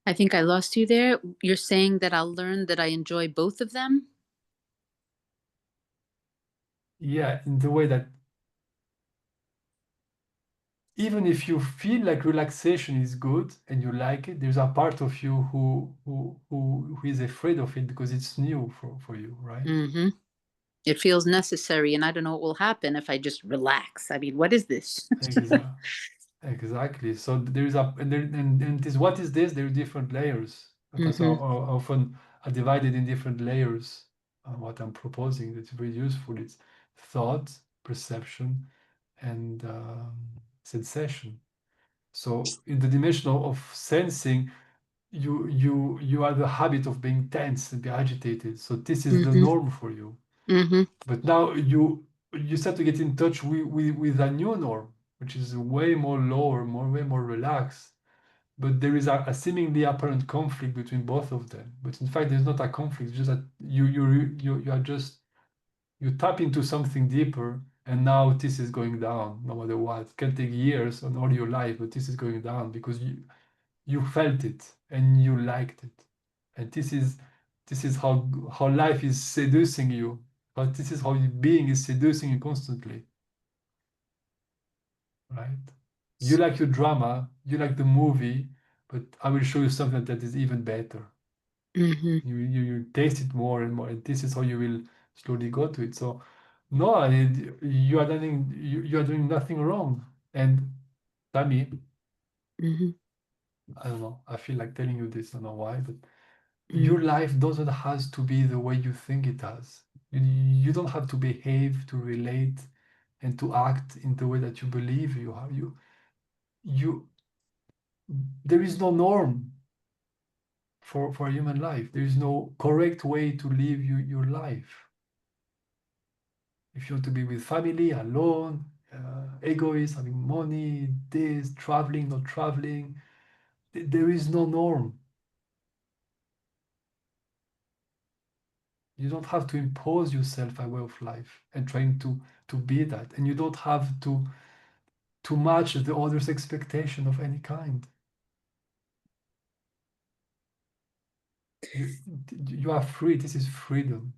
I think I lost you there. You're saying that I'll learn that I enjoy both of them? Yeah, in the way that even if you feel like relaxation is good and you like it, there's a part of you who is afraid of it because it's new for you, right? Mm-hmm. It feels necessary, and I don't know what will happen if I just relax. I mean, what is this? Exactly. So there is and this what is this? There are different layers that are often are divided in different layers. What I'm proposing that's very useful. It's thought, perception, and sensation. So in the dimension of sensing, you are the habit of being tense and be agitated. So this is the norm for you. But now you start to get in touch with a new norm, which is way more lower, way more relaxed. But there is a seemingly apparent conflict between both of them. But in fact, there's not a conflict. It's just that you are just you tap into something deeper, and now this is going down no matter what. It can take years and all your life, but this is going down because you felt it and you liked it. And this is how life is seducing you. But this is how being is seducing you constantly. Right? You like your drama, you like the movie, but I will show you something that is even better. Mm-hmm. You taste it more and more, and this is how you will slowly go to it. So no, you are doing nothing wrong. And Tammy, Mm-hmm. I don't know, I feel like telling you this, I don't know why, but Mm-hmm. your life doesn't have to be the way you think it has. You don't have to behave, to relate, and to act in the way that you believe you have. You there is no norm for human life. There is no correct way to live your life. If you want to be with family, alone, egoist, having money, this, traveling, not traveling, there is no norm. You don't have to impose yourself a way of life and trying to be that. And you don't have to match the other's expectation of any kind. You are free. This is freedom.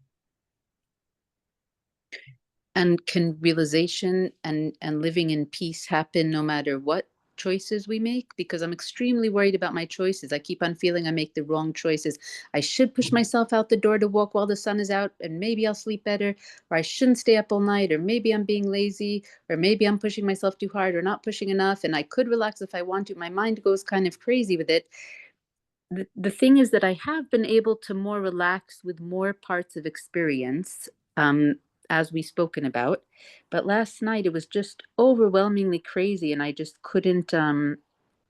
And can realization and living in peace happen no matter what choices we make? Because I'm extremely worried about my choices. I keep on feeling I make the wrong choices. I should push myself out the door to walk while the sun is out, and maybe I'll sleep better, or I shouldn't stay up all night, or maybe I'm being lazy, or maybe I'm pushing myself too hard or not pushing enough, and I could relax if I want to. My mind goes kind of crazy with it. The thing is that I have been able to more relax with more parts of experience, as we've spoken about. But last night it was just overwhelmingly crazy, and I just couldn't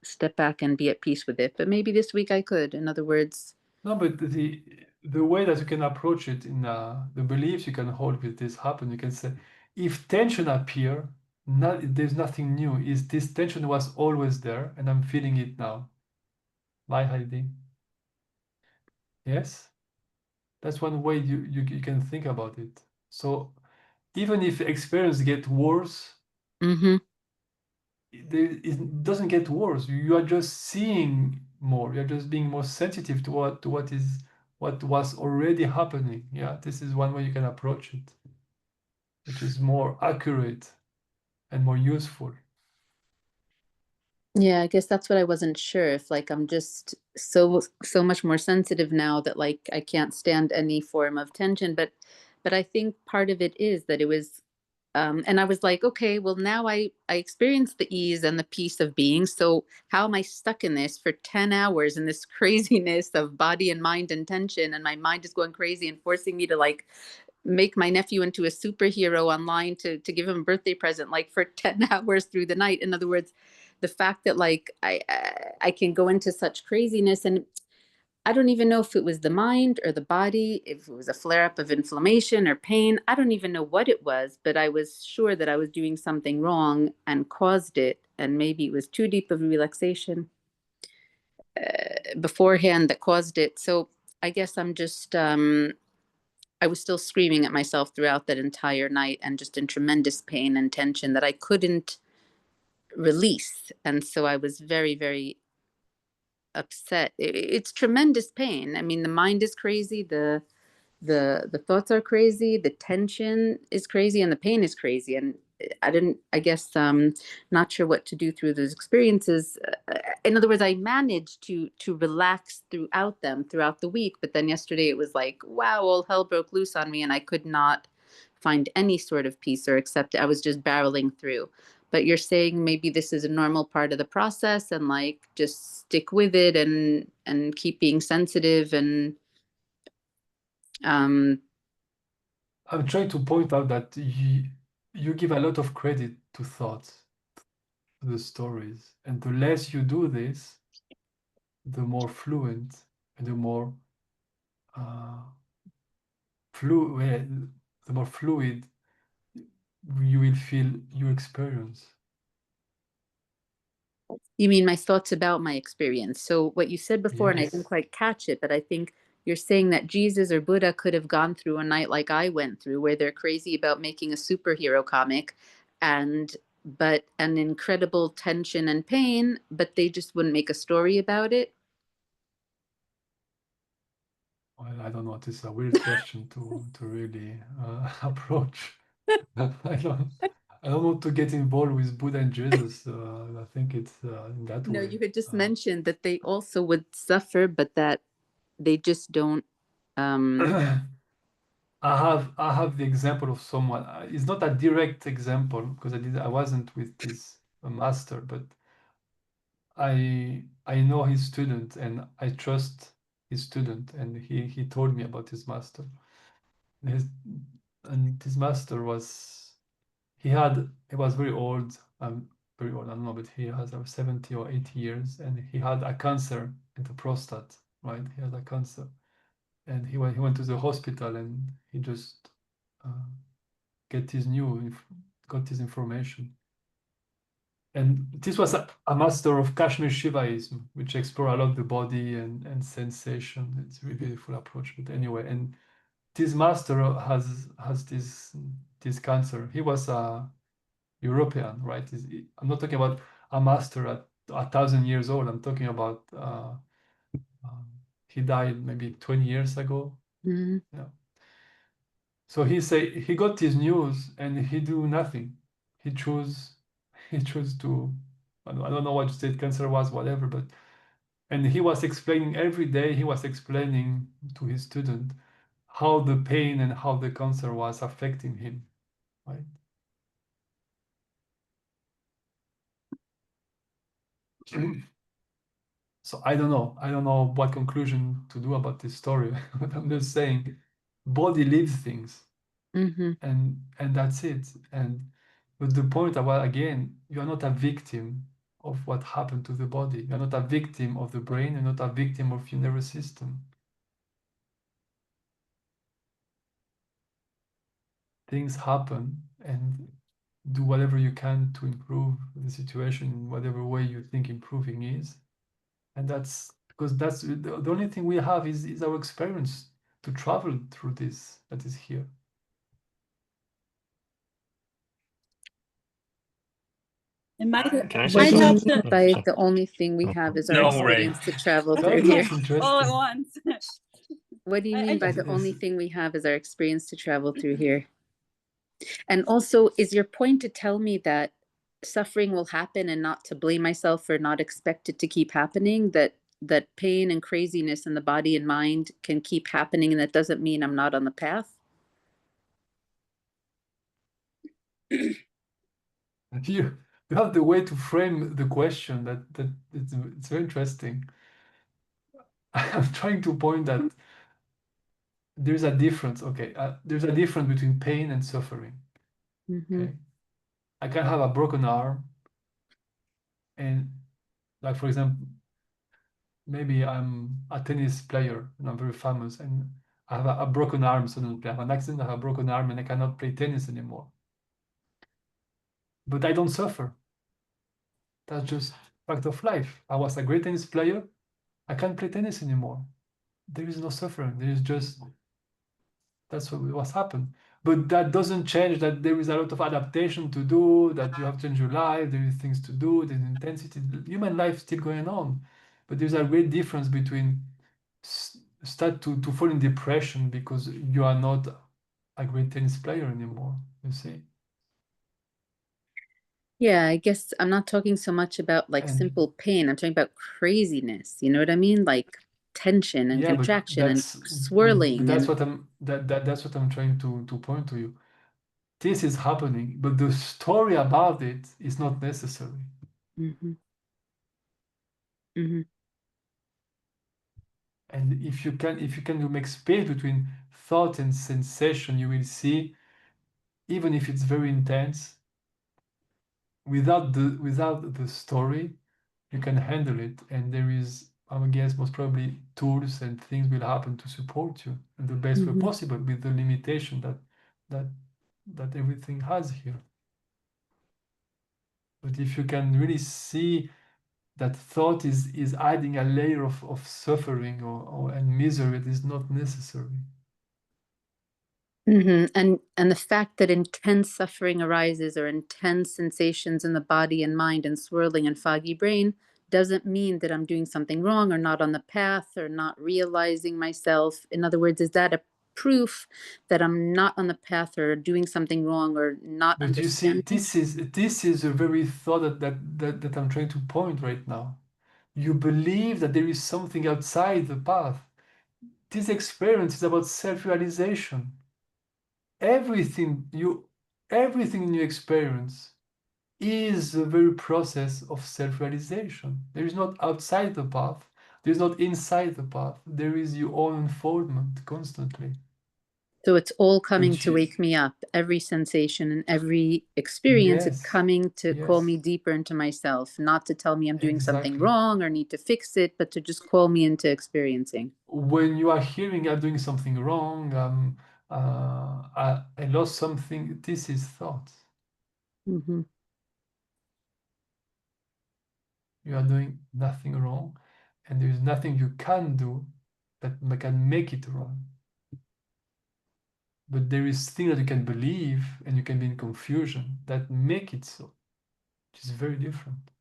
step back and be at peace with it. But maybe this week I could. In other words, No, but the way that you can approach it in the beliefs you can hold with this happen, you can say, if tension appear, there's nothing new. Is this tension was always there, and I'm feeling it now. By Heidi. Yes, that's one way you can think about it. So even if experience get worse, mm-hmm. it doesn't get worse. You are just seeing more. You're just being more sensitive to what was already happening. Yeah, this is one way you can approach it, which is more accurate and more useful. Yeah, I guess that's what I wasn't sure if, like, I'm just so much more sensitive now that, like, I can't stand any form of tension. But I think part of it is that it was and I was like, okay, well, now I experienced the ease and the peace of being. So how am I stuck in this for 10 hours in this craziness of body and mind and tension? And my mind is going crazy and forcing me to, like, make my nephew into a superhero online to give him a birthday present, like, for 10 hours through the night. In other words, the fact that, like, I can go into such craziness, and I don't even know if it was the mind or the body, if it was a flare up of inflammation or pain. I don't even know what it was, but I was sure that I was doing something wrong and caused it. And maybe it was too deep of a relaxation beforehand that caused it. So I guess I'm just, I was still screaming at myself throughout that entire night and just in tremendous pain and tension that I couldn't release. And so I was very, very upset. It's tremendous pain. I mean, the mind is crazy, the thoughts are crazy, the tension is crazy, and the pain is crazy. And I guess not sure what to do through those experiences. In other words, I managed to relax throughout them throughout the week, but then yesterday it was like, wow, all hell broke loose on me, and I could not find any sort of peace or accept it. I was just barreling through. But you're saying maybe this is a normal part of the process, and, like, just stick with it and keep being sensitive and um I'm trying to point out that you give a lot of credit to thoughts, to the stories, and the less you do this, the more fluent and the more uh, the more fluid you will feel your experience. You mean my thoughts about my experience? So what you said before, and I didn't Yes. quite catch it, but I think you're saying that Jesus or Buddha could have gone through a night like I went through, where they're crazy about making a superhero comic, and but an incredible tension and pain, but they just wouldn't make a story about it? Well, I don't know. This is a weird question to really approach. I don't want to get involved with Buddha and Jesus. I think it's in that No, way. you had just mentioned that they also would suffer, but that they just don't. I have the example of someone. It's not a direct example because I wasn't with this master, but I know his student and I trust his student, and he told me about his master. His, and his master was he was very old. Very old. I don't know, but he has 70 or 80 years, and he had a cancer in the prostate. Right, he had a cancer, and he went to the hospital, and he just got his information. And this was a master of Kashmir Shivaism, which explore a lot the body and sensation. It's a really beautiful approach. But anyway, and this master has this cancer. He was a European, right? I'm not talking about a master at 1,000 years old. I'm talking about he died maybe 20 years ago. Mhm. Yeah. So he got his news and he do nothing. He chose to I don't know what state cancer was, whatever, but and he was explaining every day, he was explaining to his student how the pain and how the cancer was affecting him, right? So I don't know what conclusion to do about this story, but I'm just saying body lives things. Mm-hmm. And that's it. But the point about, again, you are not a victim of what happened to the body. You're not a victim of the brain. You're not a victim of your nervous system. Things happen, and do whatever you can to improve the situation in whatever way you think improving is. And that's because that's the only thing we have is our experience to travel through this that is here. It might, Can I say What do you have something? to mean by So- the only thing we have is our No, Ray. experience to travel That- through here? That's interesting. all at once. What do you I mean by just- the only thing we have is our experience to travel through here? And also, is your point to tell me that suffering will happen and not to blame myself for not expect it to keep happening? That pain and craziness in the body and mind can keep happening, and that doesn't mean I'm not on the path? you have the way to frame the question that it's very interesting. I'm trying to point that there's a difference. Okay, there's a difference between pain and suffering. Mm-hmm. Okay, I can have a broken arm, and like for example, maybe I'm a tennis player and I'm very famous, and I have a broken arm suddenly. I have an accident, I have a broken arm, and I cannot play tennis anymore. But I don't suffer. That's just fact of life. I was a great tennis player. I can't play tennis anymore. There is no suffering. There is just that's what's happened. But that doesn't change that there is a lot of adaptation to do, that you have to change your life, there is things to do, there's intensity. Human life is still going on. But there's a great difference between start to fall in depression because you are not a great tennis player anymore, you see. Yeah, I guess I'm not talking so much about like And simple pain. I'm talking about craziness. You know what I mean? Like tension and yeah, but contraction and that's swirling that's and what that's what I'm trying to point to you. This is happening, but the story about it is not necessary. mm-hmm. Mm-hmm. And if you can make space between thought and sensation, you will see, even if it's very intense, without the story, you can handle it. And there is, I guess, most probably tools and things will happen to support you in the best way Mm-hmm. possible with the limitation that that everything has here. But if you can really see that thought is adding a layer of suffering or and misery, it is not necessary. And the fact that intense suffering arises, or intense sensations in the body and mind and swirling and foggy brain, doesn't mean that I'm doing something wrong or not on the path or not realizing myself. In other words, is that a proof that I'm not on the path or doing something wrong or not But you see, understanding? this is a very thought that I'm trying to point right now. You believe that there is something outside the path. This experience is about self-realization. Everything you everything in your experience is the very process of self-realization. There is not outside the path, there is not inside the path. There is your own unfoldment constantly. So it's all coming But to you, wake me up. Every sensation and every experience is yes, coming to call yes, me deeper into myself, not to tell me I'm doing something exactly. wrong or need to fix it, but to just call me into experiencing. When you are hearing I'm doing something wrong, I lost something, this is thought. Mm-hmm. You are doing nothing wrong, and there is nothing you can do that can make it wrong. But there is things that you can believe and you can be in confusion that make it so, which is very different.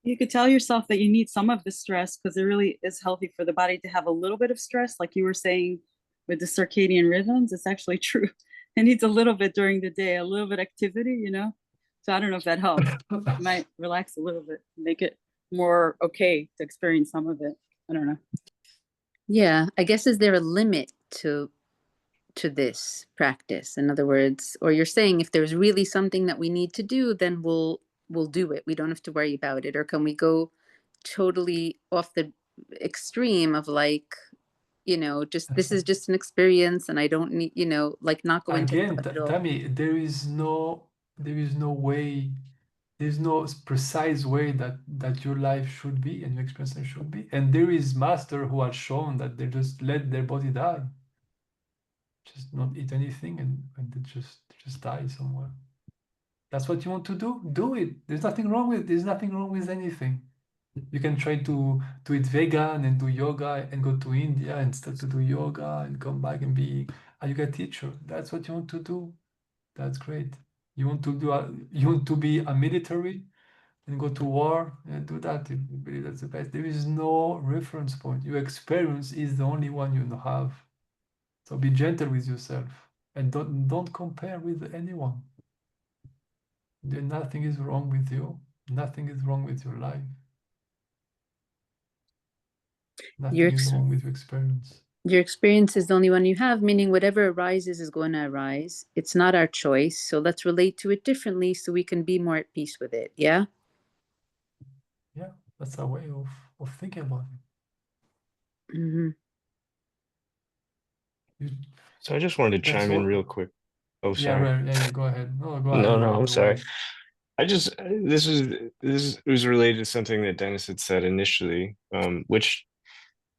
You could tell yourself that you need some of the stress because it really is healthy for the body to have a little bit of stress, like you were saying with the circadian rhythms. It's actually true. It needs a little bit during the day, a little bit activity, you know? So I don't know if that helps. It might relax a little bit, make it more okay to experience some of it. I don't know. Yeah, I guess, is there a limit to this practice? In other words, or you're saying if there's really something that we need to do, then we'll do it. We don't have to worry about it. Or can we go totally off the extreme of like, just this is just an experience and I don't need, like not go into Again, thought at all. Tammy, there is no way, there's no precise way that your life should be and your experience should be. And there is master who has shown that they just let their body die, just not eat anything, and they just die somewhere. That's what you want to do? Do it. There's nothing wrong with it. There's nothing wrong with anything. You can try to eat vegan and do yoga and go to India and start to do yoga and come back and be a yoga teacher. That's what you want to do. That's great. You want to be a military and go to war and do that. You believe that's the best. There is no reference point. Your experience is the only one you have. So be gentle with yourself and don't compare with anyone. Nothing is wrong with you. Nothing is wrong with your life. Your Nothing is wrong with your experience. your experience is the only one you have, meaning whatever arises is going to arise. It's not our choice. So let's relate to it differently so we can be more at peace with it. Yeah. Yeah, that's a way of thinking about it. Mm-hmm. You, So I just wanted to that's chime in what. real quick. Oh, Yeah, sorry. right. Yeah, go ahead. No, go No, ahead, no, Ray. I'm sorry. Otherwise, I just this was related to something that Dennis had said initially, which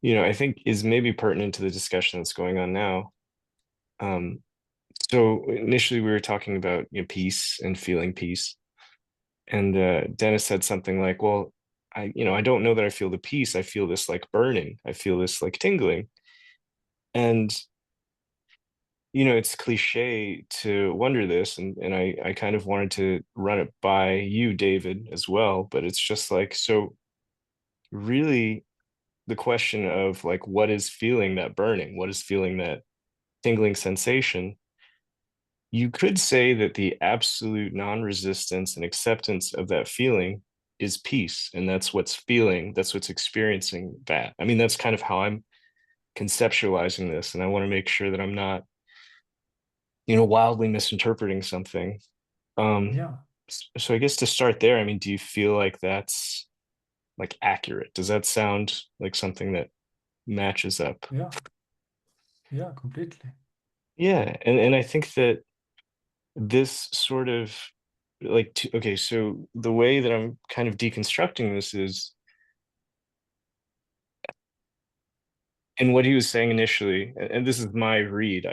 I think is maybe pertinent to the discussion that's going on now. So initially we were talking about peace and feeling peace, and Dennis said something like, "Well, I don't know that I feel the peace. I feel this like burning. I feel this like tingling." And it's cliche to wonder this, and I kind of wanted to run it by you, David, as well. But it's just like, so really the question of like, what is feeling that burning? What is feeling that tingling sensation? You could say that the absolute non-resistance and acceptance of that feeling is peace. And that's what's experiencing that. I mean, that's kind of how I'm conceptualizing this. And I want to make sure that I'm not wildly misinterpreting something. yeah, So I guess to start there, I mean, do you feel like that's like accurate? Does that sound like something that matches up? yeah, completely. Yeah, and I think that this sort of like okay, so the way that I'm kind of deconstructing this is, and what he was saying initially, and this is my read,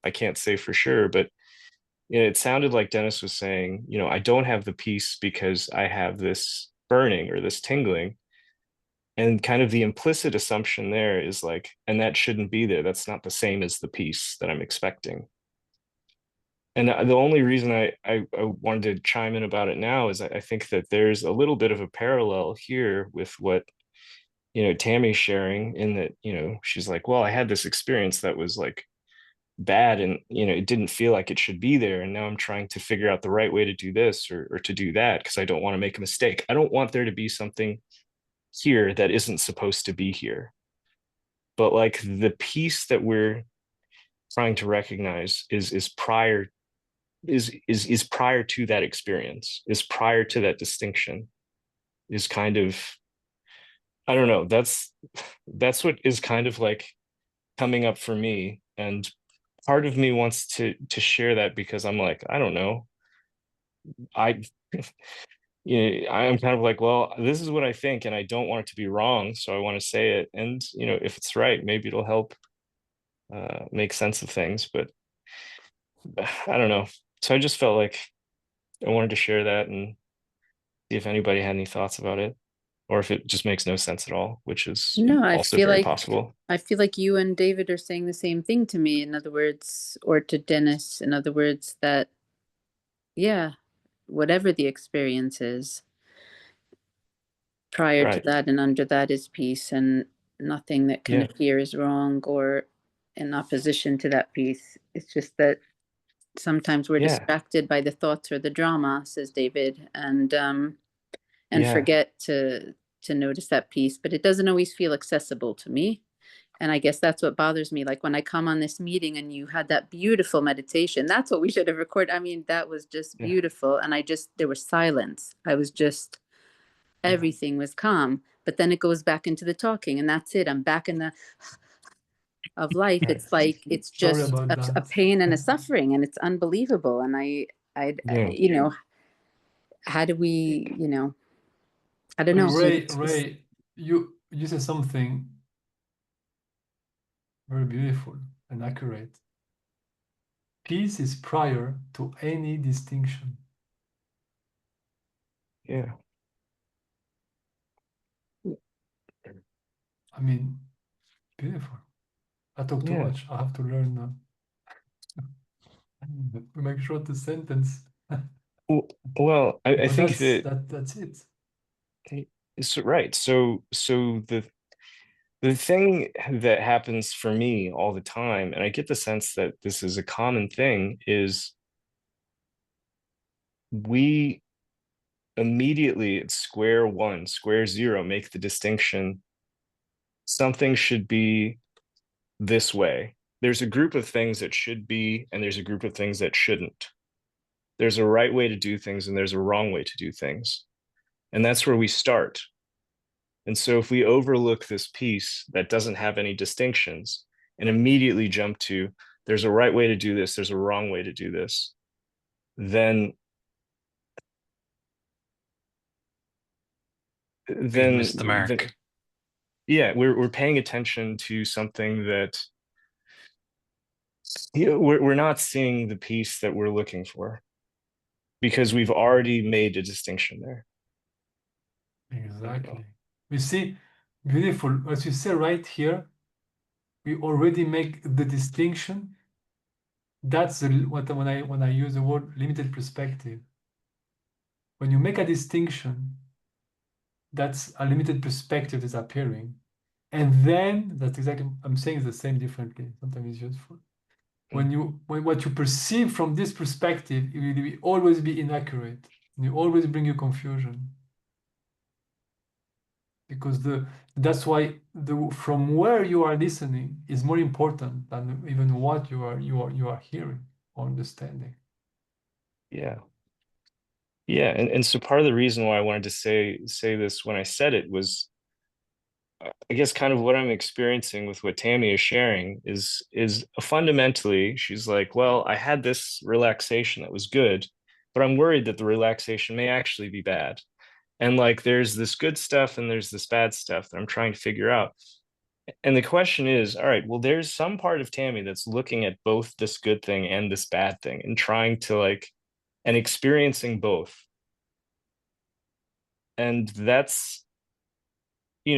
I can't say for sure, but it sounded like Dennis was saying, I don't have the peace because I have this burning or this tingling. And kind of the implicit assumption there is like, and that shouldn't be there. That's not the same as the peace that I'm expecting. And the only reason I wanted to chime in about it now is I think that there's a little bit of a parallel here with what, Tammy's sharing, in that, she's like, well, I had this experience that was like bad, and it didn't feel like it should be there, and now I'm trying to figure out the right way to do this or to do that, because I don't want to make a mistake. I don't want there to be something here that isn't supposed to be here. But like the piece that we're trying to recognize is prior to that experience, is prior to that distinction, is kind of, I don't know, that's what is kind of like coming up for me. And part of me wants to share that, because I'm like, I don't know, I I'm kind of like, well, this is what I think, and I don't want it to be wrong, so I want to say it. And if it's right, maybe it'll help make sense of things. But I don't know. So I just felt like I wanted to share that and see if anybody had any thoughts about it, or if it just makes no sense at all, which is No, I also feel very like possible. you and David are saying the same thing to me. In other words, or to Dennis, in other words, that, yeah, whatever the experience is, prior to Right. that and under that is peace, and nothing that can Yeah. appear is wrong or in opposition to that peace. It's just that sometimes we're Yeah. distracted by the thoughts or the drama, says David, and Yeah. forget to notice that peace. But it doesn't always feel accessible to me. And I guess that's what bothers me. Like when I come on this meeting and you had that beautiful meditation, that's what we should have recorded. I mean, that was just Yeah. beautiful. And there was silence. I was just, everything was calm. But then it goes back into the talking, and that's it. I'm back in the of life. It's like, it's Sorry just about a that. pain and a suffering, and it's unbelievable. And Yeah. how do we, I don't know. Ray, you said something very beautiful and accurate. Peace is prior to any distinction. Yeah. I mean, beautiful. I talk too Yeah. much. I have to learn to make short the sentence. Well, I But think that's it. it's right. So the thing that happens for me all the time, and I get the sense that this is a common thing, is we immediately at square one, square zero, make the distinction. Something should be this way. There's a group of things that should be, and there's a group of things that shouldn't. There's a right way to do things, and there's a wrong way to do things. And that's where we start. And so if we overlook this piece that doesn't have any distinctions and immediately jump to, there's a right way to do this, there's a wrong way to do this, then We miss the mark. Yeah, we're paying attention to something that, we're not seeing the piece that we're looking for, because we've already made a distinction there. Exactly. We see, beautiful. As you say right here, we already make the distinction. That's what when I use the word limited perspective. When you make a distinction, that's a limited perspective is appearing. And then that's exactly, I'm saying the same differently. Sometimes it's useful. When what you perceive from this perspective, it will always be inaccurate. And it always bring you confusion. Because that's why from where you are listening is more important than even what you are hearing or understanding. Yeah. And so part of the reason why I wanted to say this when I said it was, I guess kind of what I'm experiencing with what Tammy is sharing is fundamentally, she's like, well, I had this relaxation that was good, but I'm worried that the relaxation may actually be bad. And like there's this good stuff and there's this bad stuff that I'm trying to figure out. And the question is, all right, well, there's some part of Tammy that's looking at both this good thing and this bad thing and trying to and experiencing both. And that's,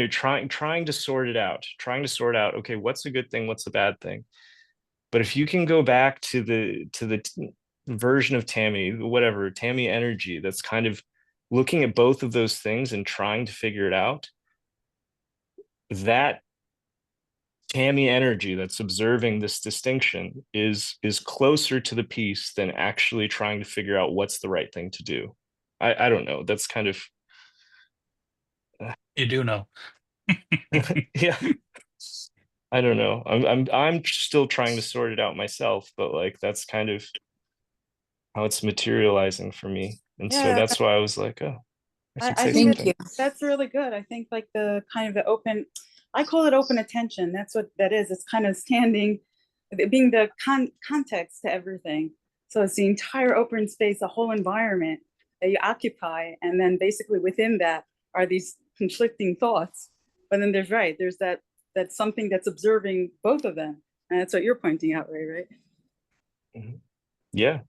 trying to sort it out, okay, what's a good thing, what's a bad thing. But if you can go back to the version of Tammy, whatever, Tammy energy, that's kind of looking at both of those things and trying to figure it out, that Tammy energy that's observing this distinction is closer to the peace than actually trying to figure out what's the right thing to do. I don't know. That's kind of You do know. yeah. I don't know. I'm still trying to sort it out myself, but like that's kind of how it's materializing for me. And so Yeah, that's why I was like, oh, I should I say think Thank something. you. that's really good. I think like the kind of the open, I call it open attention. That's what that is. It's kind of standing, it being the context to everything. So it's the entire open space, the whole environment that you occupy. And then basically within that are these conflicting thoughts. But then there's that's something that's observing both of them. And that's what you're pointing out, Ray, right? Mhm. Yeah.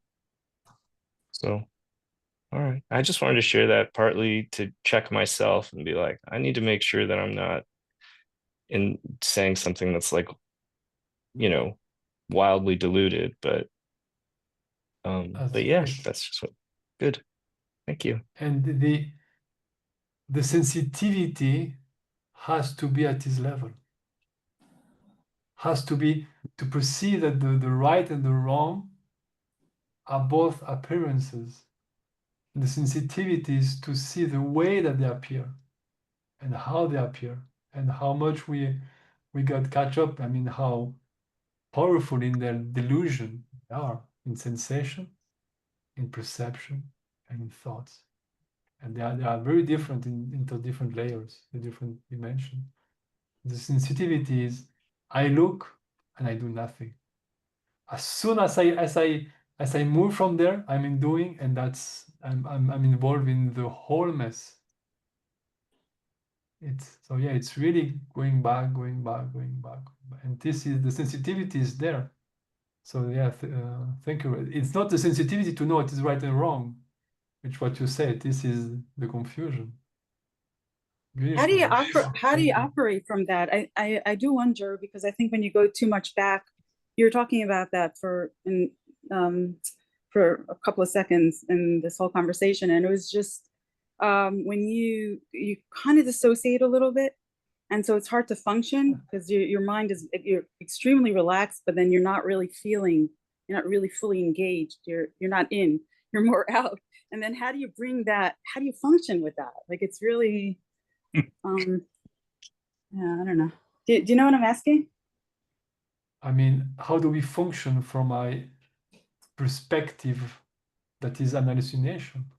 So, all right. I just wanted to share that partly to check myself and be like, I need to make sure that I'm not in saying something that's like, wildly diluted. But That's yeah, great. that's just good. Thank you. And the sensitivity has to be at his level. Has to be to perceive that the right and the wrong are both appearances. The sensitivity is to see the way that they appear and how they appear and how much we got catch up. I mean, how powerful in their delusion they are in sensation, in perception, and in thoughts. And they are very different into different layers, the different dimensions. The sensitivity is I look and I do nothing. As soon as I move from there, I'm in doing, and that's I'm involved in the whole mess. It's so yeah, it's really going back, going back, going back, and this is the sensitivity is there. So yeah, thank you. It's not the sensitivity to know what is right and wrong, which what you said. This is the confusion. How do you Beautiful. how do Thank you you. operate from that? I do wonder because I think when you go too much back, you're talking about that um for a couple of seconds in this whole conversation, and it was just when you kind of dissociate a little bit, and so it's hard to function because your mind is you're extremely relaxed, but then you're not really feeling, you're not really fully engaged. You're not in, you're more out. And then how do you bring that? How do you function with that? Like it's really yeah, I don't know. Do you know what I'm asking? I mean, how do we function from a perspective that is an hallucination?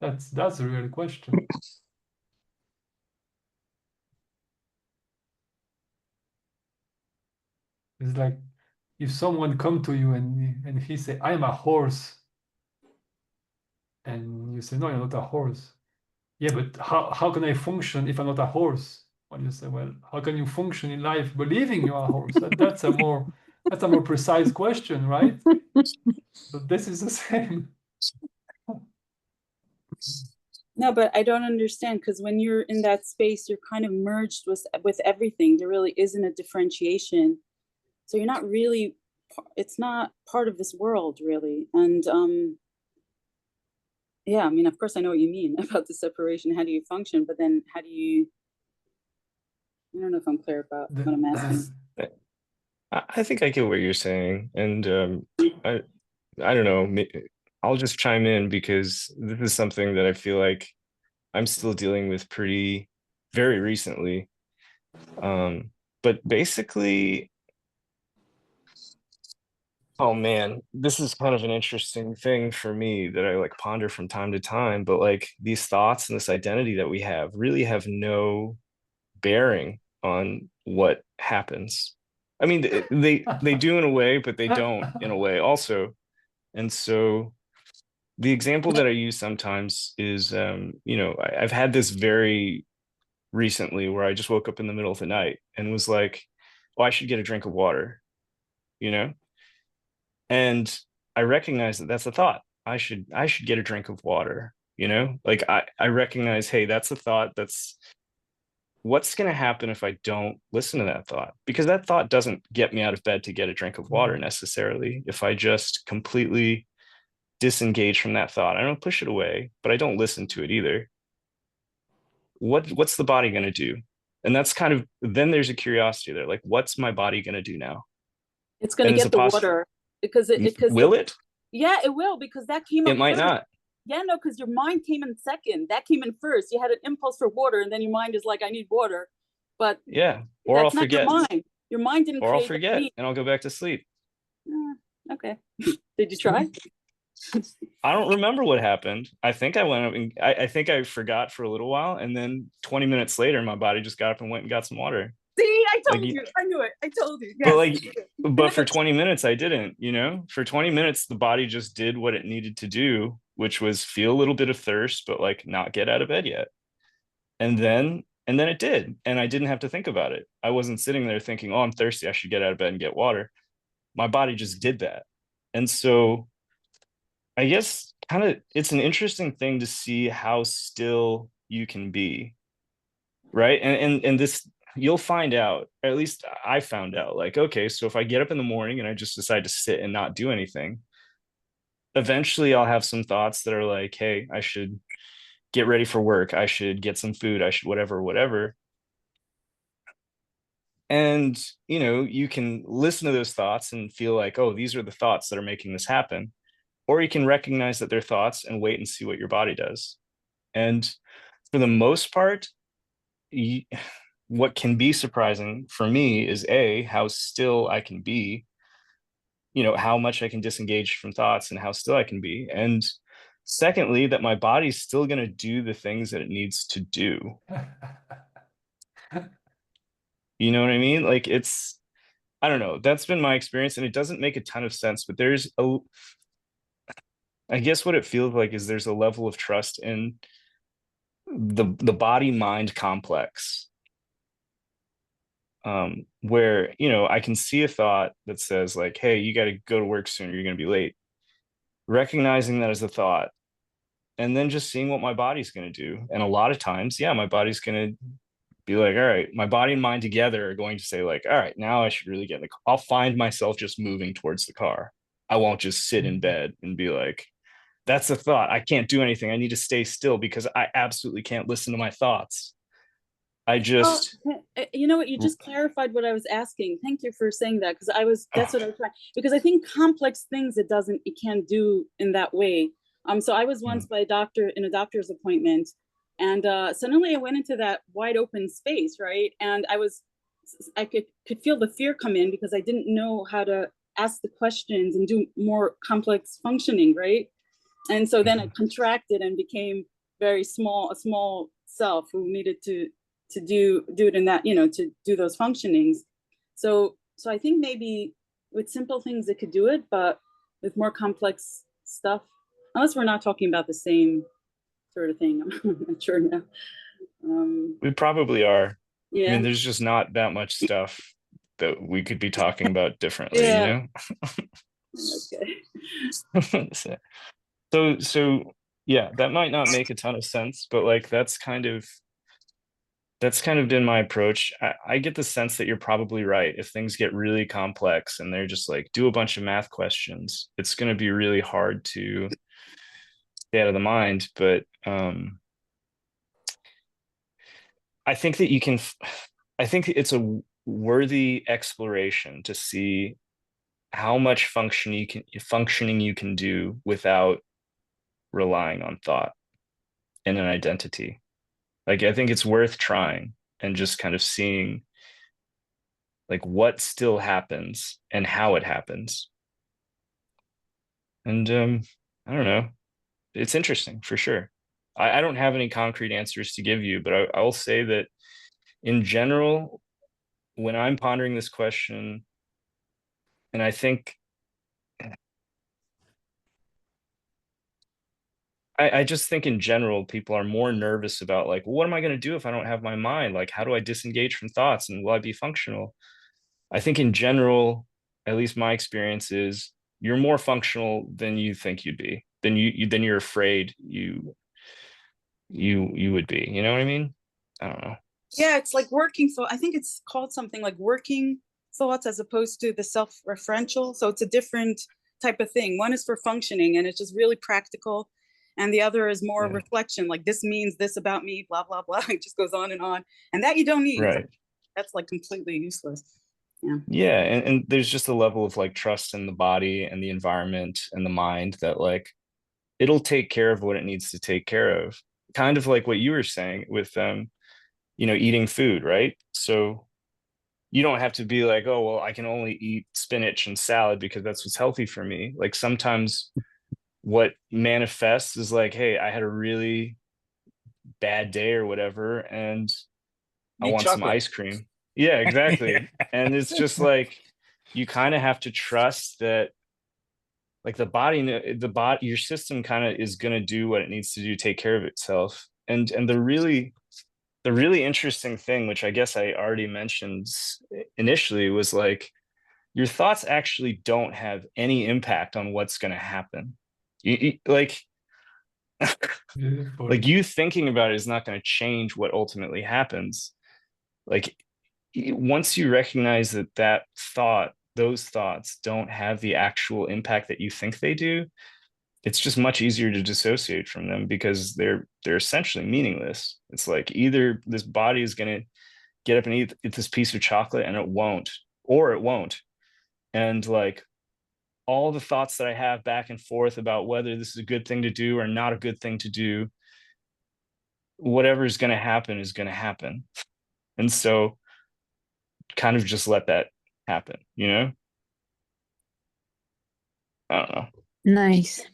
That's the real question. It's like if someone come to you and he say, "I'm a horse," and you say, "No, you're not a horse." Yeah, but how can I function if I'm not a horse? Well, you say, well, how can you function in life believing you're a horse? That's a more precise question, right? But this is the same. No, but I don't understand because when you're in that space, you're kind of merged with everything. There really isn't a differentiation. So you're not really, it's not part of this world really. And yeah, I mean, of course I know what you mean about the separation. How do you function? But then how do you, I don't know if I'm clear about what I'm asking. I think I get what you're saying, and I don't know. I'll just chime in because this is something that I feel like I'm still dealing with pretty very recently. But basically, oh man, this is kind of an interesting thing for me that I like ponder from time to time. But like these thoughts and this identity that we have really have no bearing on what happens. I mean, they do in a way, but they don't in a way also. And so the example that I use sometimes is, I've had this very recently where I just woke up in the middle of the night and was like, "Oh, I should get a drink of water," you know? And I recognize that that's a thought. I should get a drink of water, Like I recognize, hey, that's a thought that's what's going to happen if I don't listen to that thought? Because that thought doesn't get me out of bed to get a drink of water necessarily. If I just completely disengage from that thought, I don't push it away, but I don't listen to it either. What's the body going to do? And that's kind of, then there's a curiosity there. Like, what's my body going to do now? It's going to get the water because will it? Yeah, it will, because that came up It might first. not. Yeah, no, because your mind came in second. That came in first. You had an impulse for water, and then your mind is like, I need water. But yeah, or I'll forget. Your mind. Your mind didn't. Or I'll forget, and I'll go back to sleep. Okay. Did you try? I don't remember what happened. I think I went up and I think I forgot for a little while, and then 20 minutes later, my body just got up and went and got some water. See, I told you. I knew it. I told you. Yes. But for 20 minutes, I didn't. For 20 minutes, the body just did what it needed to do, which was feel a little bit of thirst, but like not get out of bed yet. And then it did, and I didn't have to think about it. I wasn't sitting there thinking, "Oh, I'm thirsty. I should get out of bed and get water." My body just did that, and so I guess kind of it's an interesting thing to see how still you can be, right? And this, you'll find out, or at least I found out, like, okay, so if I get up in the morning and I just decide to sit and not do anything, eventually I'll have some thoughts that are like, hey, I should get ready for work. I should get some food. I should whatever. And, you can listen to those thoughts and feel like, oh, these are the thoughts that are making this happen. Or you can recognize that they're thoughts and wait and see what your body does. And for the most part, what can be surprising for me is how still I can be, how much I can disengage from thoughts and how still I can be. And secondly, that my body's still going to do the things that it needs to do. You know what I mean? Like, I don't know, that's been my experience, and it doesn't make a ton of sense, but I guess what it feels like is there's a level of trust in the body mind complex, where I can see a thought that says like, hey, you got to go to work soon, you're going to be late, recognizing that as a thought, and then just seeing what my body's going to do. And a lot of times, my body's going to be like, all right, my body and mind together are going to say like, all right, now I should really get in the car. I'll find myself just moving towards the car. I won't just sit in bed and be like, that's a thought, I can't do anything, I need to stay still because I absolutely can't listen to my thoughts. I just, you know what, you just clarified what I was asking. Thank you for saying that, because that's what I was trying, because I think complex things it can't do in that way. So I was once by a doctor in a doctor's appointment, and suddenly I went into that wide open space, right? And I could feel the fear come in because I didn't know how to ask the questions and do more complex functioning, right? And so then I contracted and became a small self who needed to do it in that, to do those functionings. So I think maybe with simple things it could do it, but with more complex stuff, unless we're not talking about the same sort of thing, I'm not sure now. We probably are. Yeah. I mean, there's just not that much stuff that we could be talking about differently, Okay. So yeah, that might not make a ton of sense, but like that's kind of been my approach. I get the sense that you're probably right. If things get really complex and they're just like, do a bunch of math questions, it's going to be really hard to stay out of the mind. But I think that I think it's a worthy exploration to see how much functioning you can do without relying on thought and an identity. Like, I think it's worth trying and just kind of seeing like what still happens and how it happens. And I don't know, it's interesting for sure. I don't have any concrete answers to give you, but I will say that in general, when I'm pondering this question, and I just think in general, people are more nervous about like, well, what am I going to do if I don't have my mind? Like, how do I disengage from thoughts and will I be functional? I think in general, at least my experience is you're more functional than you think you'd be, than you're afraid you would be. You know what I mean? I don't know. Yeah, it's like working. So I think it's called something like working thoughts as opposed to the self-referential. So it's a different type of thing. One is for functioning and it's just really practical. And the other is more Yeah. reflection, like this means this about me, blah, blah, blah. It just goes on. And that you don't need. Right. That's like completely useless. Yeah. And there's just a level of like trust in the body and the environment and the mind that like it'll take care of what it needs to take care of. Kind of like what you were saying with eating food, right? So you don't have to be like, oh, well, I can only eat spinach and salad because that's what's healthy for me. Like sometimes what manifests is like, hey, I had a really bad day or whatever, and I Need want some chocolate. ice cream. Yeah, exactly. And it's just like you kind of have to trust that like the body, your system kind of is going to do what it needs to do, take care of itself. And the really interesting thing, which I guess I already mentioned initially, was like your thoughts actually don't have any impact on what's going to happen. Like Beautiful. like you thinking about it is not going to change what ultimately happens. Like once you recognize that those thoughts don't have the actual impact that you think they do, it's just much easier to dissociate from them because they're essentially meaningless. It's like either this body is going to get up and eat this piece of chocolate and it won't, or it won't. And like all the thoughts that I have back and forth about whether this is a good thing to do or not a good thing to do, whatever is going to happen is going to happen. And so kind of just let that happen, I don't know. Nice.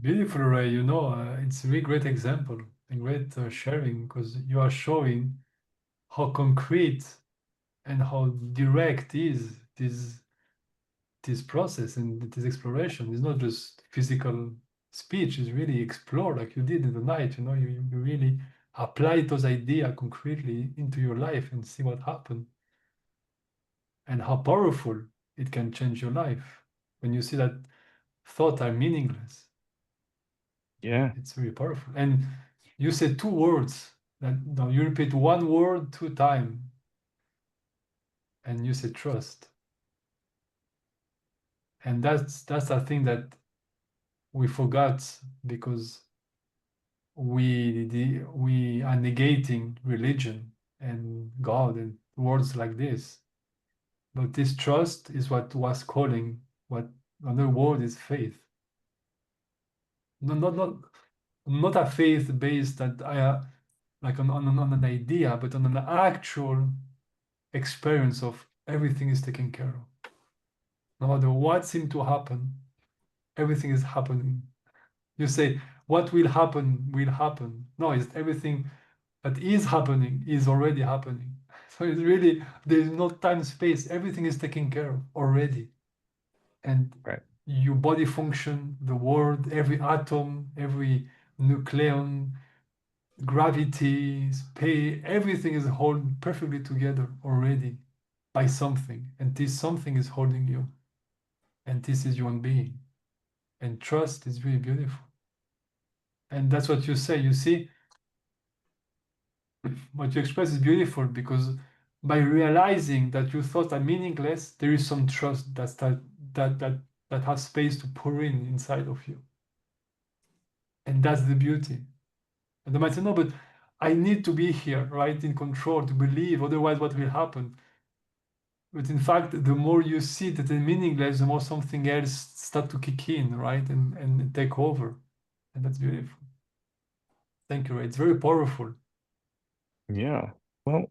Beautiful, Ray. It's a really great example and great sharing because you are showing how concrete and how direct is this process and this exploration. It's not just physical speech, it's really explore like you did in the night. You really apply those ideas concretely into your life and see what happened and how powerful it can change your life when you see that thoughts are meaningless. Yeah. It's really powerful. And you said two words that no, you repeat one word 2 times and you said trust. And that's a thing that we forgot because we are negating religion and God and words like this. But this trust is what was calling what another word is faith. No, not a faith based that I like on an idea, but on an actual experience of everything is taken care of. No matter what seems to happen, everything is happening. You say, what will happen will happen. No, it's everything that is happening is already happening. So it's really, there's no time, space. Everything is taken care of already. And Right. your body function, the world, every atom, every nucleon, gravity, space, everything is held perfectly together already by something. And this something is holding you. And this is your own being. And trust is really beautiful. And that's what you say. You see, what you express is beautiful because by realizing that your thoughts are meaningless, there is some trust that has space to pour in inside of you. And that's the beauty. And they might say, no, but I need to be here, right, in control to believe, otherwise what will happen? But in fact, the more you see that it's meaningless, the more something else start to kick in, right, and take over. And that's beautiful. Thank you, Ray. It's very powerful. Yeah. Well,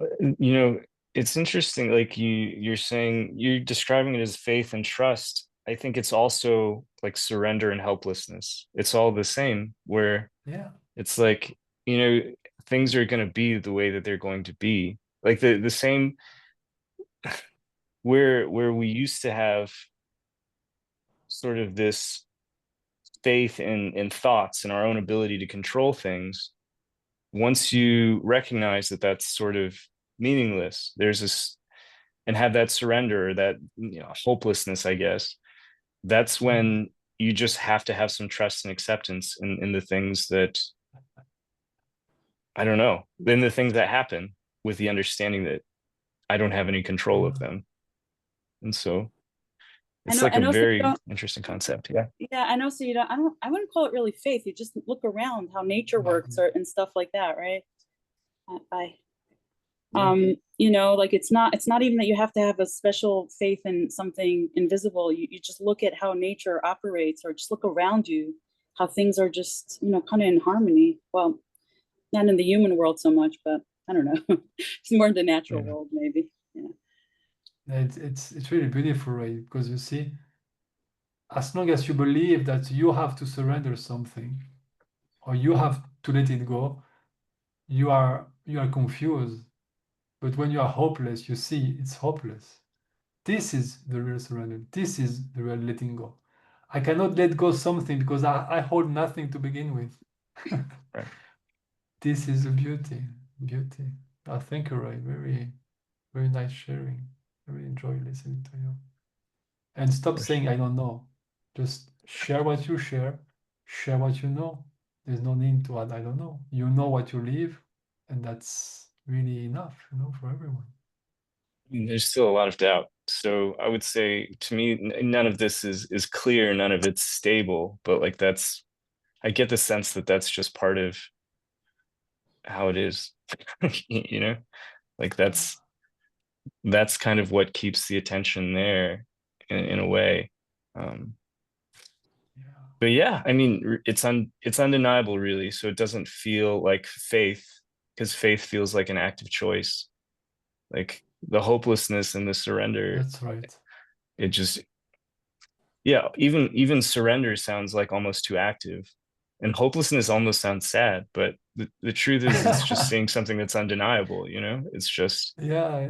it's interesting. Like you're saying, you're describing it as faith and trust. I think it's also like surrender and helplessness. It's all the same, where Yeah. it's like, things are going to be the way that they're going to be. Like the same where we used to have sort of this faith in thoughts and our own ability to control things. Once you recognize that that's sort of meaningless, there's this, and have that surrender, that hopelessness, I guess, that's when you just have to have some trust and acceptance in the things that, I don't know, in the things that happen. with the understanding that I don't have any control of them. And so it's like a very interesting concept. Yeah. Yeah, I know. So you don't, I wouldn't call it really faith. You just look around how nature works or and stuff like that, right? You know, like it's not even that you have to have a special faith in something invisible. You just look at how nature operates, or just look around you, how things are just, you know, kind of in harmony. Well, not in the human world so much, but I don't know. It's more in the natural world, maybe. Yeah. It's really beautiful, right? Because you see, as long as you believe that you have to surrender something, or you have to let it go, you are confused. But when you are hopeless, you see it's hopeless. This is the real surrender. This is the real letting go. I cannot let go something because I hold nothing to begin with. Right. This is a beauty. Thank you, Roy. Very, very nice sharing. I really enjoy listening to you. And stop saying I don't know. Just share what you share what you know. There's no need to add I don't know. You know what you live, and that's really enough, you know, for everyone. There's still a lot of doubt. So I would say, to me, none of this is clear, none of it's stable, but like I get the sense that that's just part of how it is. You know, like that's kind of what keeps the attention there in a way. But yeah, I mean, it's undeniable, really. So it doesn't feel like faith, because faith feels like an active choice. Like the hopelessness and the surrender. That's right. It just, yeah, even surrender sounds like almost too active, and hopelessness almost sounds sad. But the truth is, it's just seeing something that's undeniable. You know, it's just Yeah.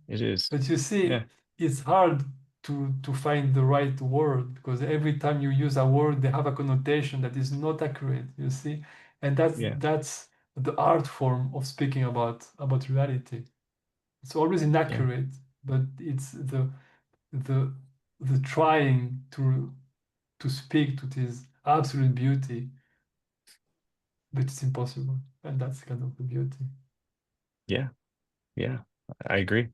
it is. But you see, Yeah. it's hard to find the right word, because every time you use a word, they have a connotation that is not accurate, you see? And that's the art form of speaking about reality. It's always inaccurate, but it's the trying to speak to this absolute beauty, but it's impossible. And that's kind of the beauty. Yeah, I agree.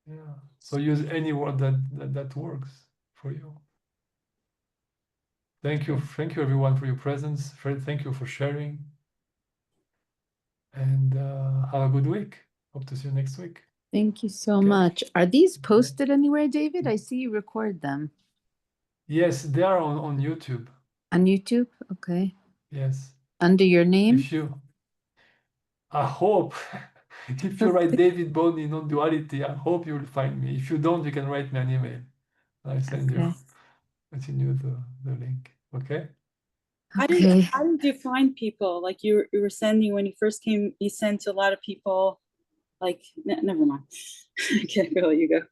Yeah. So use any word that works for you. Thank you everyone for your presence. Fred, thank you for sharing. And have a good week. Hope to see you next week. Thank you so much. Are these posted anywhere, David? I see you record them. Yes, they are on YouTube. On YouTube? Okay. Yes. Under your name? I hope if you write David Boney Non-Duality, I hope you will find me. If you don't, you can write me an email. I'll send you the link. Okay? How did you find people? Like you were sending when you first came, you sent to a lot of people. Like never mind. Okay, go. You go.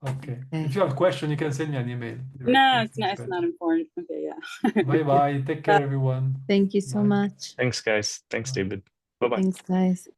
Okay. If you have a question, you can send me an email. No, it's not important. Okay, yeah. Bye. Take care, everyone. Thank you so much. Thanks, guys. Thanks, David. Bye-bye. Thanks, guys.